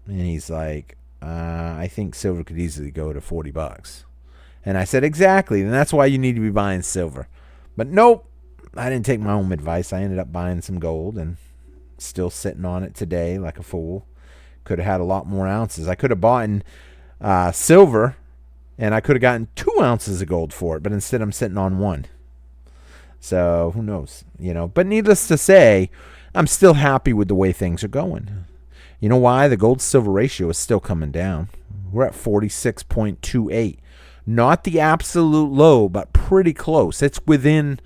And he's like, I think silver could easily go to $40. And I said, exactly. And that's why you need to be buying silver. But nope, I didn't take my own advice. I ended up buying some gold and still sitting on it today like a fool. Could have had a lot more ounces. I could have bought in silver and I could have gotten 2 ounces of gold for it, but instead I'm sitting on 1. So who knows, But needless to say, I'm still happy with the way things are going. You know why? The gold-silver ratio is still coming down. We're at 46.28. Not the absolute low, but pretty close. It's within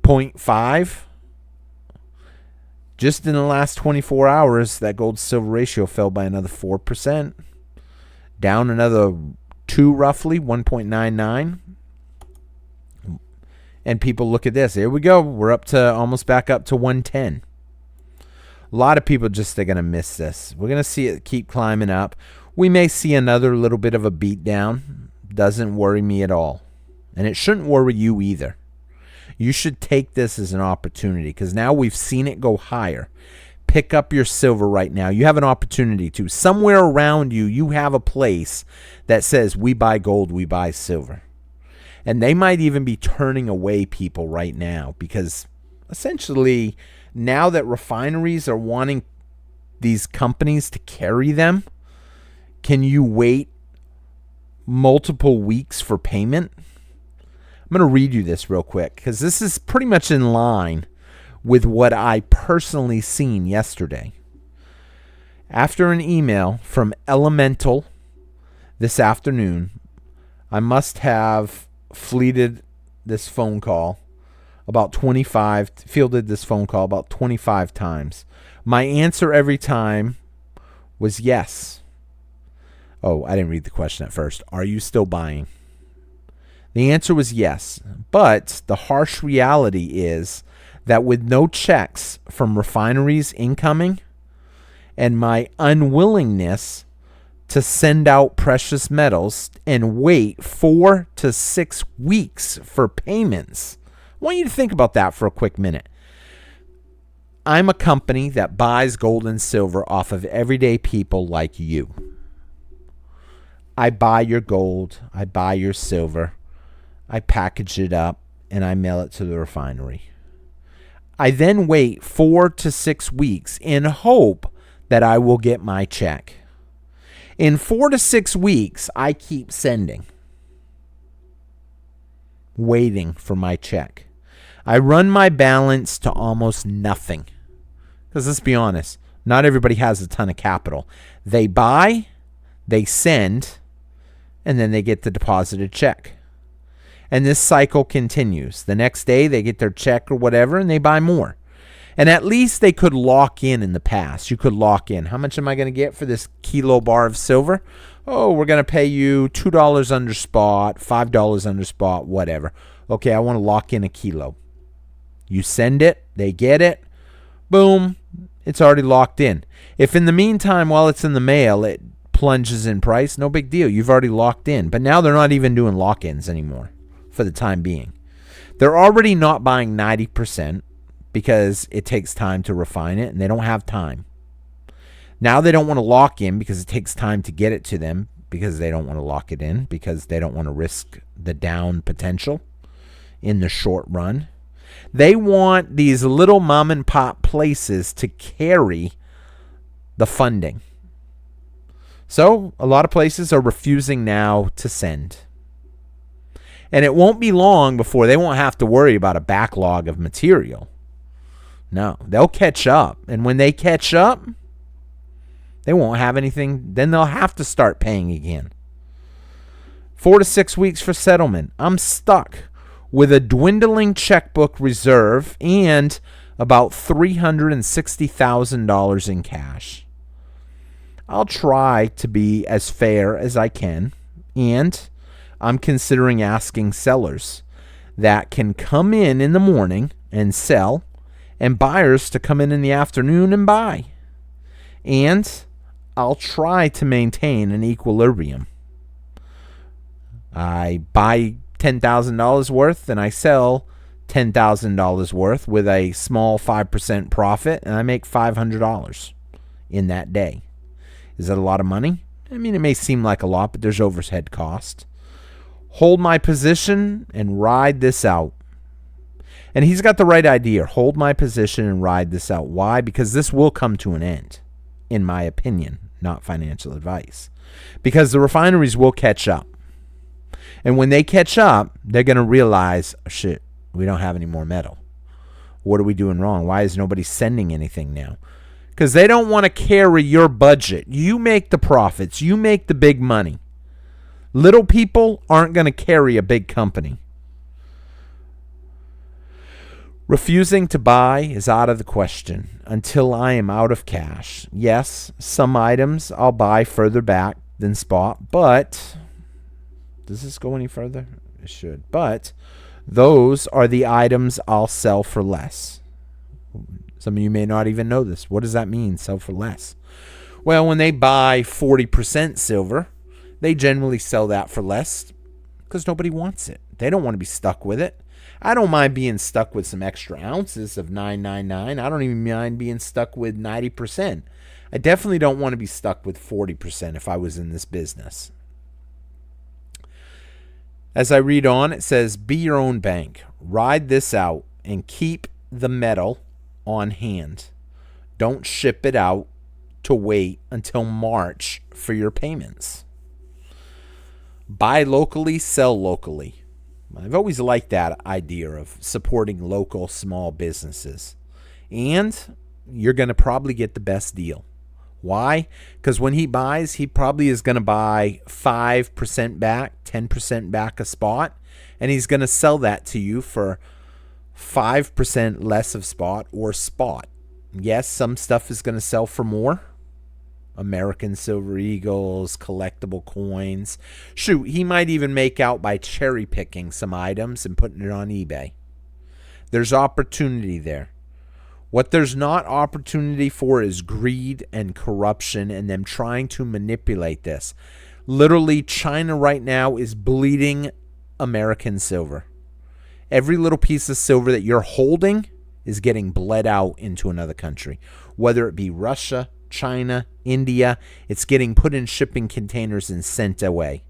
0.5. Just in the last 24 hours, that gold-silver ratio fell by another 4%. Down another 2 roughly, 1.99. And people look at this. Here we go. We're up to almost back up to 110. A lot of people just are going to miss this. We're going to see it keep climbing up. We may see another little bit of a beat down. Doesn't worry me at all. And it shouldn't worry you either. You should take this as an opportunity because now we've seen it go higher. Pick up your silver right now. You have an opportunity to. Somewhere around you, you have a place that says we buy gold, we buy silver. And they might even be turning away people right now because essentially now that refineries are wanting these companies to carry them, can you wait multiple weeks for payment? I'm going to read you this real quick because this is pretty much in line with what I personally seen yesterday. After an email from Elemental this afternoon, I must have fielded this phone call about 25 times. My answer every time was yes. Oh, I didn't read the question at first. Are you still buying? The answer was yes. But the harsh reality is that with no checks from refineries incoming and my unwillingness to send out precious metals and wait 4 to 6 weeks for payments. I want you to think about that for a quick minute. I'm a company that buys gold and silver off of everyday people like you. I buy your gold, I buy your silver, I package it up, and I mail it to the refinery. I then wait 4 to 6 weeks in hope that I will get my check. In 4 to 6 weeks, I keep sending, waiting for my check. I run my balance to almost nothing. Because let's be honest, not everybody has a ton of capital. They buy, they send, and then they get the deposited check. And this cycle continues. The next day they get their check or whatever and they buy more. And at least they could lock in the past. You could lock in. How much am I going to get for this kilo bar of silver? Oh, we're going to pay you $2 under spot, $5 under spot, whatever. Okay, I want to lock in a kilo. You send it, they get it, boom, it's already locked in. If in the meantime, while it's in the mail, it plunges in price, no big deal. You've already locked in. But now they're not even doing lock-ins anymore for the time being. They're already not buying 90%. Because it takes time to refine it and they don't have time. Now they don't want to lock in because it takes time to get it to them because they don't want to lock it in because they don't want to risk the down potential in the short run. They want these little mom and pop places to carry the funding. So a lot of places are refusing now to send. And it won't be long before they won't have to worry about a backlog of material. No, they'll catch up. And when they catch up, they won't have anything. Then they'll have to start paying again. 4 to 6 weeks for settlement. I'm stuck with a dwindling checkbook reserve and about $360,000 in cash. I'll try to be as fair as I can, and I'm considering asking sellers that can come in the morning and sell, and buyers to come in the afternoon and buy. And I'll try to maintain an equilibrium. I buy $10,000 worth and I sell $10,000 worth with a small 5% profit, and I make $500 in that day. Is that a lot of money? I mean, it may seem like a lot, but there's overhead cost. Hold my position and ride this out. And he's got the right idea. Hold my position and ride this out. Why? Because this will come to an end, in my opinion, not financial advice. Because the refineries will catch up. And when they catch up, they're going to realize, oh, shit, we don't have any more metal. What are we doing wrong? Why is nobody sending anything now? Because they don't want to carry your budget. You make the profits. You make the big money. Little people aren't going to carry a big company. Refusing to buy is out of the question until I am out of cash. Yes, some items I'll buy further back than spot, but does this go any further? It should. But those are the items I'll sell for less. Some of you may not even know this. What does that mean, sell for less? Well, when they buy 40% silver, they generally sell that for less because nobody wants it. They don't want to be stuck with it. I don't mind being stuck with some extra ounces of 999. I don't even mind being stuck with 90%. I definitely don't want to be stuck with 40% if I was in this business. As I read on, it says, be your own bank. Ride this out and keep the metal on hand. Don't ship it out to wait until March for your payments. Buy locally, sell locally. I've always liked that idea of supporting local small businesses. And you're going to probably get the best deal. Why? Because when he buys, he probably is going to buy 5% back, 10% back a spot, and he's going to sell that to you for 5% less of spot or spot. Yes, some stuff is going to sell for more. American Silver Eagles, collectible coins. Shoot, he might even make out by cherry picking some items and putting it on eBay. There's opportunity there. What there's not opportunity for is greed and corruption and them trying to manipulate this. Literally, China right now is bleeding American silver. Every little piece of silver that you're holding is getting bled out into another country. Whether it be Russia, China, India, it's getting put in shipping containers and sent away.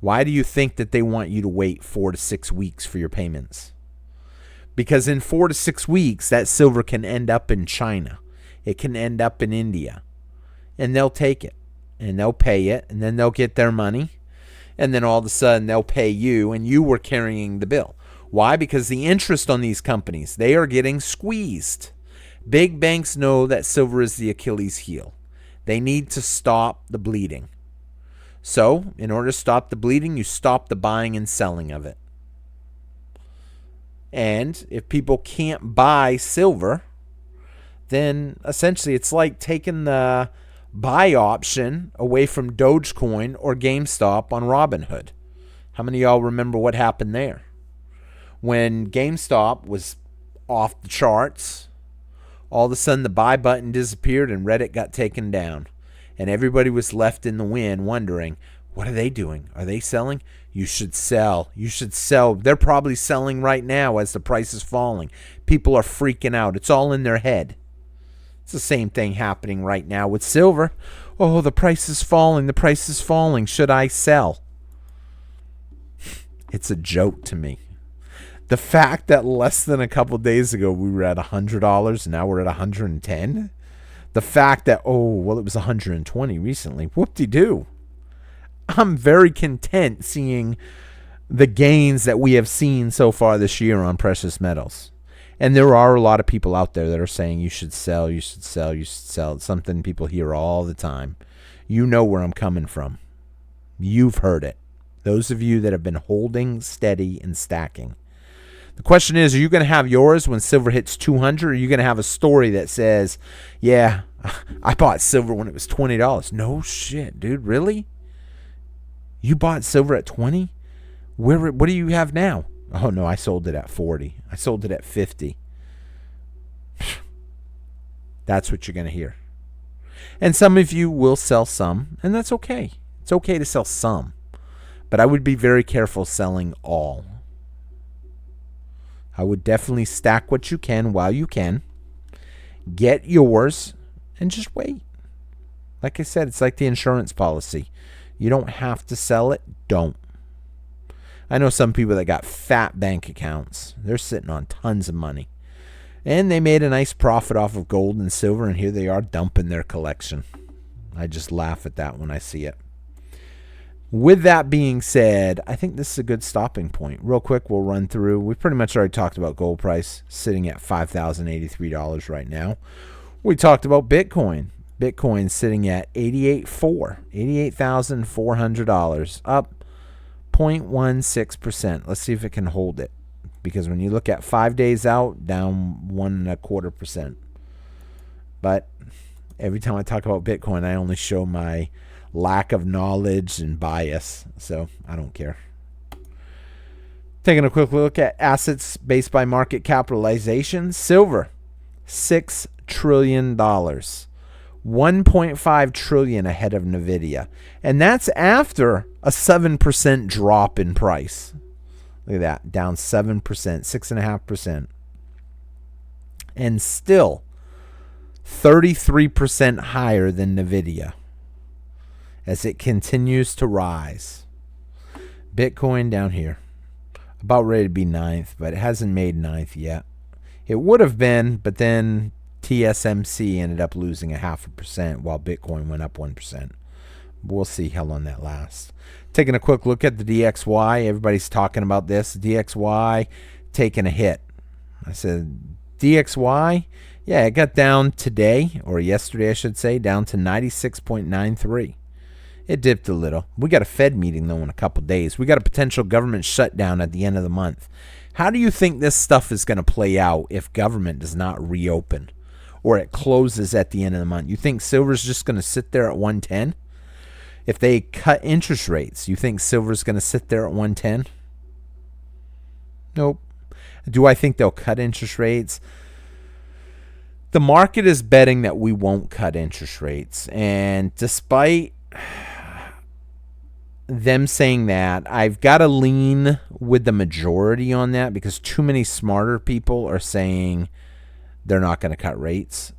Why do you think that they want you to wait 4 to 6 weeks for your payments? Because in 4 to 6 weeks, that silver can end up in China. It can end up in India. And they'll take it. And they'll pay it. And then they'll get their money. And then all of a sudden, they'll pay you. And you were carrying the bill. Why? Because the interest on these companies, they are getting squeezed. Big banks know that silver is the Achilles heel. They need to stop the bleeding. So, in order to stop the bleeding, you stop the buying and selling of it. And if people can't buy silver, then essentially it's like taking the buy option away from Dogecoin or GameStop on Robinhood. How many of y'all remember what happened there? When GameStop was off the charts, all of a sudden the buy button disappeared and Reddit got taken down. And everybody was left in the wind wondering, what are they doing? Are they selling? You should sell. You should sell. They're probably selling right now as the price is falling. People are freaking out. It's all in their head. It's the same thing happening right now with silver. Oh, the price is falling. The price is falling. Should I sell? It's a joke to me. The fact that less than a couple days ago we were at $100 and now we're at $110. The fact that, it was $120 recently. Whoop-de-doo. I'm very content seeing the gains that we have seen so far this year on precious metals. And there are a lot of people out there that are saying you should sell, you should sell, you should sell. It's something people hear all the time. You know where I'm coming from. You've heard it. Those of you that have been holding steady and stacking. The question is, are you going to have yours when silver hits 200? Or are you going to have a story that says, yeah, I bought silver when it was $20? No shit, dude. Really? You bought silver at 20? What do you have now? Oh, no, I sold it at 40. I sold it at 50. That's what you're going to hear. And some of you will sell some, and that's okay. It's okay to sell some. But I would be very careful selling all. I would definitely stack what you can while you can. Get yours and just wait. Like I said, it's like the insurance policy. You don't have to sell it. Don't. I know some people that got fat bank accounts. They're sitting on tons of money. And they made a nice profit off of gold and silver, and here they are dumping their collection. I just laugh at that when I see it. With that being said, I think this is a good stopping point. Real quick, we'll run through. We pretty much already talked about gold price, sitting at $5,083 right now. We talked about Bitcoin. Bitcoin sitting at $88,400, up 0.16%. Let's see if it can hold it. Because when you look at 5 days out, down 1.25%. But every time I talk about Bitcoin, I only show my lack of knowledge and bias, so I don't care. Taking a quick look at assets based by market capitalization. Silver, $6 trillion. 1.5 trillion ahead of Nvidia. And that's after a 7% drop in price. Look at that, down 7%, 6.5%. And still 33% higher than Nvidia as it continues to rise. Bitcoin down here, about ready to be ninth, but it hasn't made ninth yet. It would have been, but then TSMC ended up losing 0.5% while Bitcoin went up 1%. We'll see how long that lasts. Taking a quick look at the DXY. Everybody's talking about this. DXY taking a hit. I said, DXY? Yeah, it got down today, or yesterday I should say, down to 96.93. It dipped a little. We got a Fed meeting, though, in a couple days. We got a potential government shutdown at the end of the month. How do you think this stuff is going to play out if government does not reopen or it closes at the end of the month? You think silver's just going to sit there at 110? If they cut interest rates, you think silver's going to sit there at 110? Nope. Do I think they'll cut interest rates? The market is betting that we won't cut interest rates. And despite them saying that, I've got to lean with the majority on that because too many smarter people are saying they're not going to cut rates.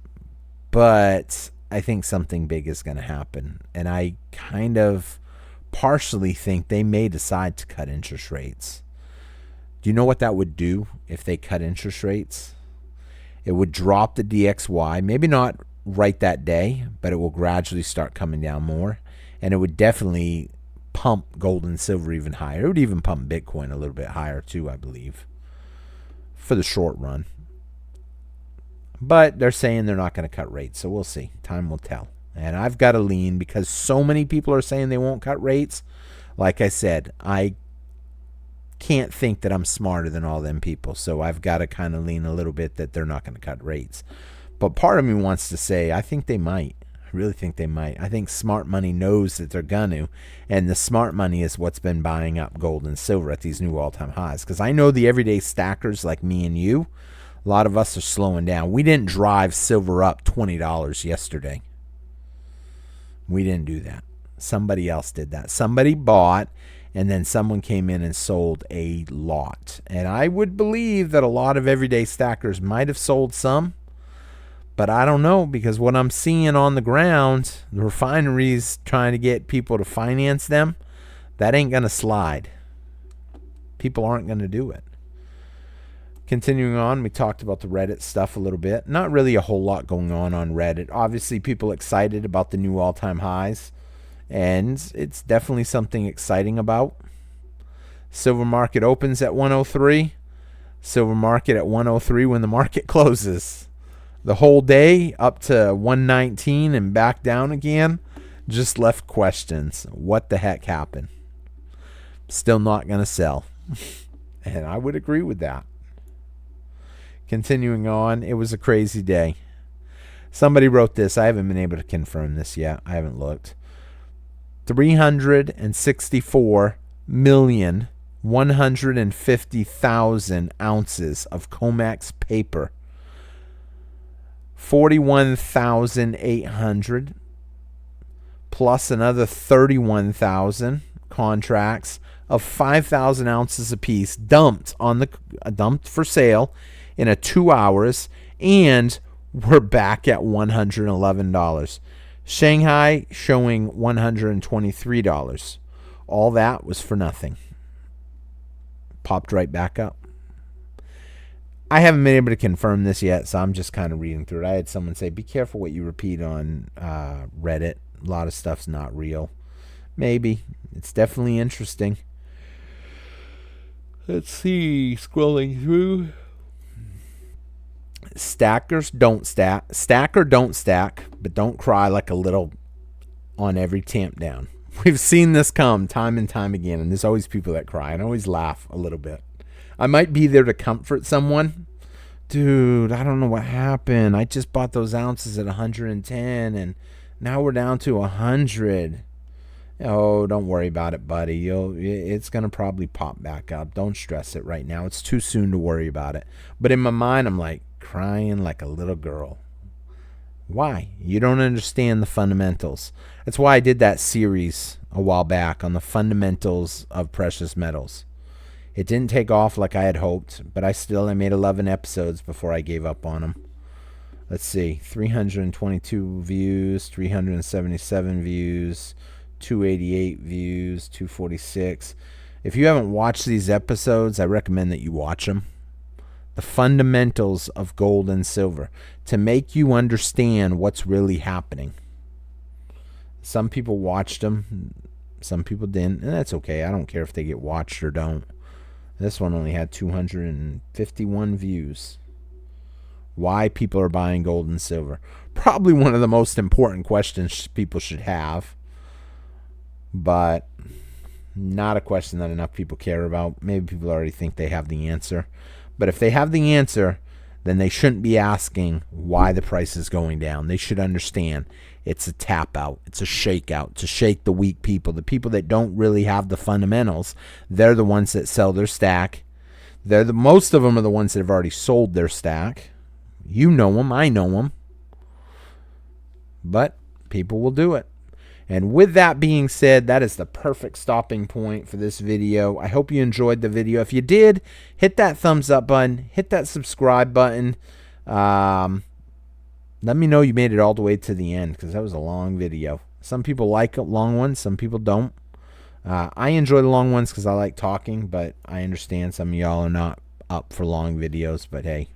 But I think something big is going to happen. And I kind of partially think they may decide to cut interest rates. Do you know what that would do if they cut interest rates? It would drop the DXY, maybe not right that day, but it will gradually start coming down more. And it would definitely pump gold and silver even higher. It would even pump Bitcoin a little bit higher too, I believe, for the short run. But they're saying they're not going to cut rates, so we'll see. Time will tell. And I've got to lean because so many people are saying they won't cut rates. Like I said, I can't think that I'm smarter than all them people, so I've got to kind of lean a little bit that they're not going to cut rates. But part of me wants to say I think they might. I really think they might. I think smart money knows that they're going to, and the smart money is what's been buying up gold and silver at these new all-time highs. Because I know the everyday stackers like me and you, a lot of us are slowing down. We didn't drive silver up $20 yesterday. We didn't do that. Somebody else did that. Somebody bought, and then someone came in and sold a lot. And I would believe that a lot of everyday stackers might have sold some, but I don't know, because what I'm seeing on the ground, the refineries trying to get people to finance them, that ain't going to slide. People aren't going to do it. Continuing on, we talked about the Reddit stuff a little bit. Not really a whole lot going on Reddit. Obviously, people excited about the new all-time highs, and it's definitely something exciting about. Silver market opens at 103. Silver market at 103 when the market closes. The whole day up to 119 and back down again just left questions. What the heck happened? Still not going to sell. And I would agree with that. Continuing on, it was a crazy day. Somebody wrote this. I haven't been able to confirm this yet. I haven't looked. 364,150,000 ounces of COMEX paper. 41,800 plus another 31,000 contracts of 5,000 ounces apiece dumped for sale in 2 hours, and we're back at $111. Shanghai showing $123. All that was for nothing. Popped right back up. I haven't been able to confirm this yet, so I'm just kind of reading through it. I had someone say, be careful what you repeat on Reddit. A lot of stuff's not real. Maybe. It's definitely interesting. Let's see. Scrolling through. Stackers don't stack. Stack or don't stack, but don't cry like a little on every tamp down. We've seen this come time and time again, and there's always people that cry, and I always laugh a little bit. I might be there to comfort someone. Dude, I don't know what happened. I just bought those ounces at 110, and now we're down to 100. Oh, don't worry about it, buddy. It's going to probably pop back up. Don't stress it right now. It's too soon to worry about it. But in my mind, I'm like crying like a little girl. Why? You don't understand the fundamentals. That's why I did that series a while back on the fundamentals of precious metals. It didn't take off like I had hoped, but I made 11 episodes before I gave up on them. Let's see, 322 views, 377 views, 288 views, 246. If you haven't watched these episodes, I recommend that you watch them. The fundamentals of gold and silver, to make you understand what's really happening. Some people watched them, some people didn't, and that's okay. I don't care if they get watched or don't. This one only had 251 views. Why people are buying gold and silver. Probably one of the most important questions people should have. But not a question that enough people care about. Maybe people already think they have the answer. But if they have the answer, then they shouldn't be asking why the price is going down. They should understand it's a tap out. It's a shakeout to shake the weak people. The people that don't really have the fundamentals, they're the ones that sell their stack. Most of them are the ones that have already sold their stack. You know them. I know them. But people will do it. And with that being said, that is the perfect stopping point for this video. I hope you enjoyed the video. If you did, hit that thumbs up button. Hit that subscribe button. Let me know you made it all the way to the end, because that was a long video. Some people like long ones. Some people don't. I enjoy the long ones because I like talking, but I understand some of y'all are not up for long videos. But hey,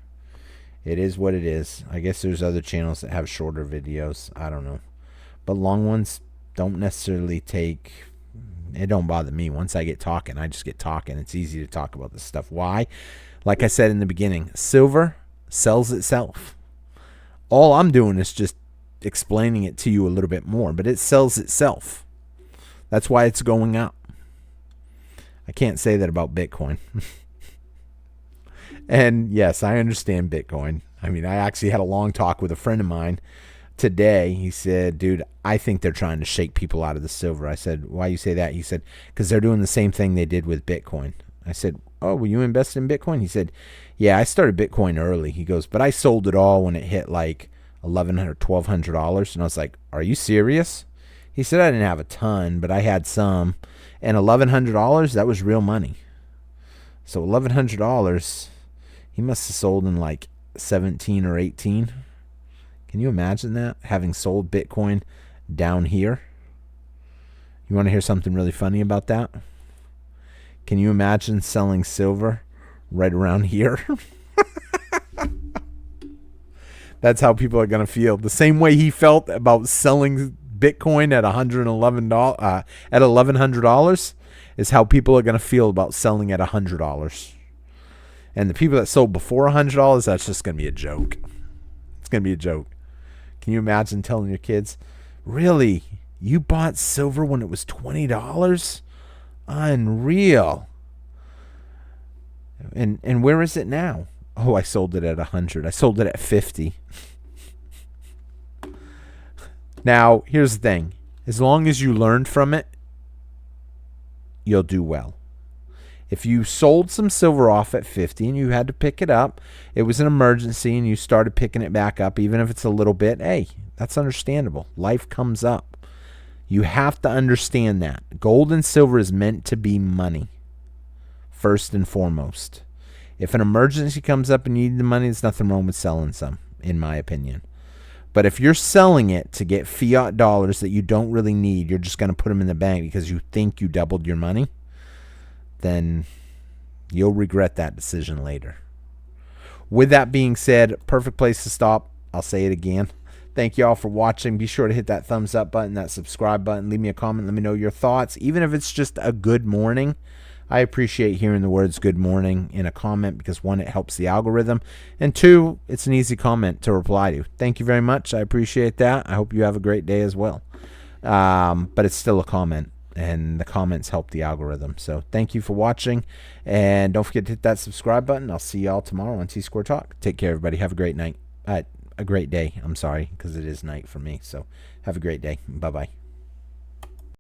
it is what it is. I guess there's other channels that have shorter videos. I don't know. But long ones don't necessarily take, it don't bother me. Once I get talking, I just get talking. It's easy to talk about this stuff. Why? Like I said in the beginning, silver sells itself. All I'm doing is just explaining it to you a little bit more, but it sells itself. That's why it's going up. I can't say that about Bitcoin. And yes, I understand Bitcoin. I mean, I actually had a long talk with a friend of mine today. He said, dude, I think they're trying to shake people out of the silver. I said, why you say that? He said, because they're doing the same thing they did with Bitcoin. I said, oh, were you invested in Bitcoin? He said, yeah, I started Bitcoin early. He goes, but I sold it all when it hit like $1,100 or $1,200. And I was like, are you serious? He said, I didn't have a ton, but I had some. And $1,100, that was real money. So $1,100, he must have sold in like 17 or 18. Can you imagine that? Having sold Bitcoin down here? You want to hear something really funny about that? Can you imagine selling silver right around here? That's how people are going to feel. The same way he felt about selling Bitcoin at $111 at $1,100 is how people are going to feel about selling at $100. And the people that sold before $100, that's just going to be a joke. It's going to be a joke. Can you imagine telling your kids, really, you bought silver when it was $20? Unreal. And where is it now? Oh, I sold it at 100. I sold it at 50. Now, here's the thing. As long as you learned from it, you'll do well. If you sold some silver off at 50 and you had to pick it up, it was an emergency and you started picking it back up, even if it's a little bit, hey, that's understandable. Life comes up. You have to understand that. Gold and silver is meant to be money, first and foremost. If an emergency comes up and you need the money, there's nothing wrong with selling some, in my opinion. But if you're selling it to get fiat dollars that you don't really need, you're just going to put them in the bank because you think you doubled your money, then you'll regret that decision later. With that being said, perfect place to stop. I'll say it again. Thank you all for watching. Be sure to hit that thumbs up button, that subscribe button. Leave me a comment. Let me know your thoughts. Even if it's just a good morning, I appreciate hearing the words good morning in a comment because, one, it helps the algorithm, and two, it's an easy comment to reply to. Thank you very much. I appreciate that. I hope you have a great day as well. But it's still a comment, and the comments help the algorithm. So thank you for watching, and don't forget to hit that subscribe button. I'll see y'all tomorrow on T-Square Talk. Take care, everybody. Have a great night. A great day. I'm sorry, because it is night for me. So have a great day. Bye-bye.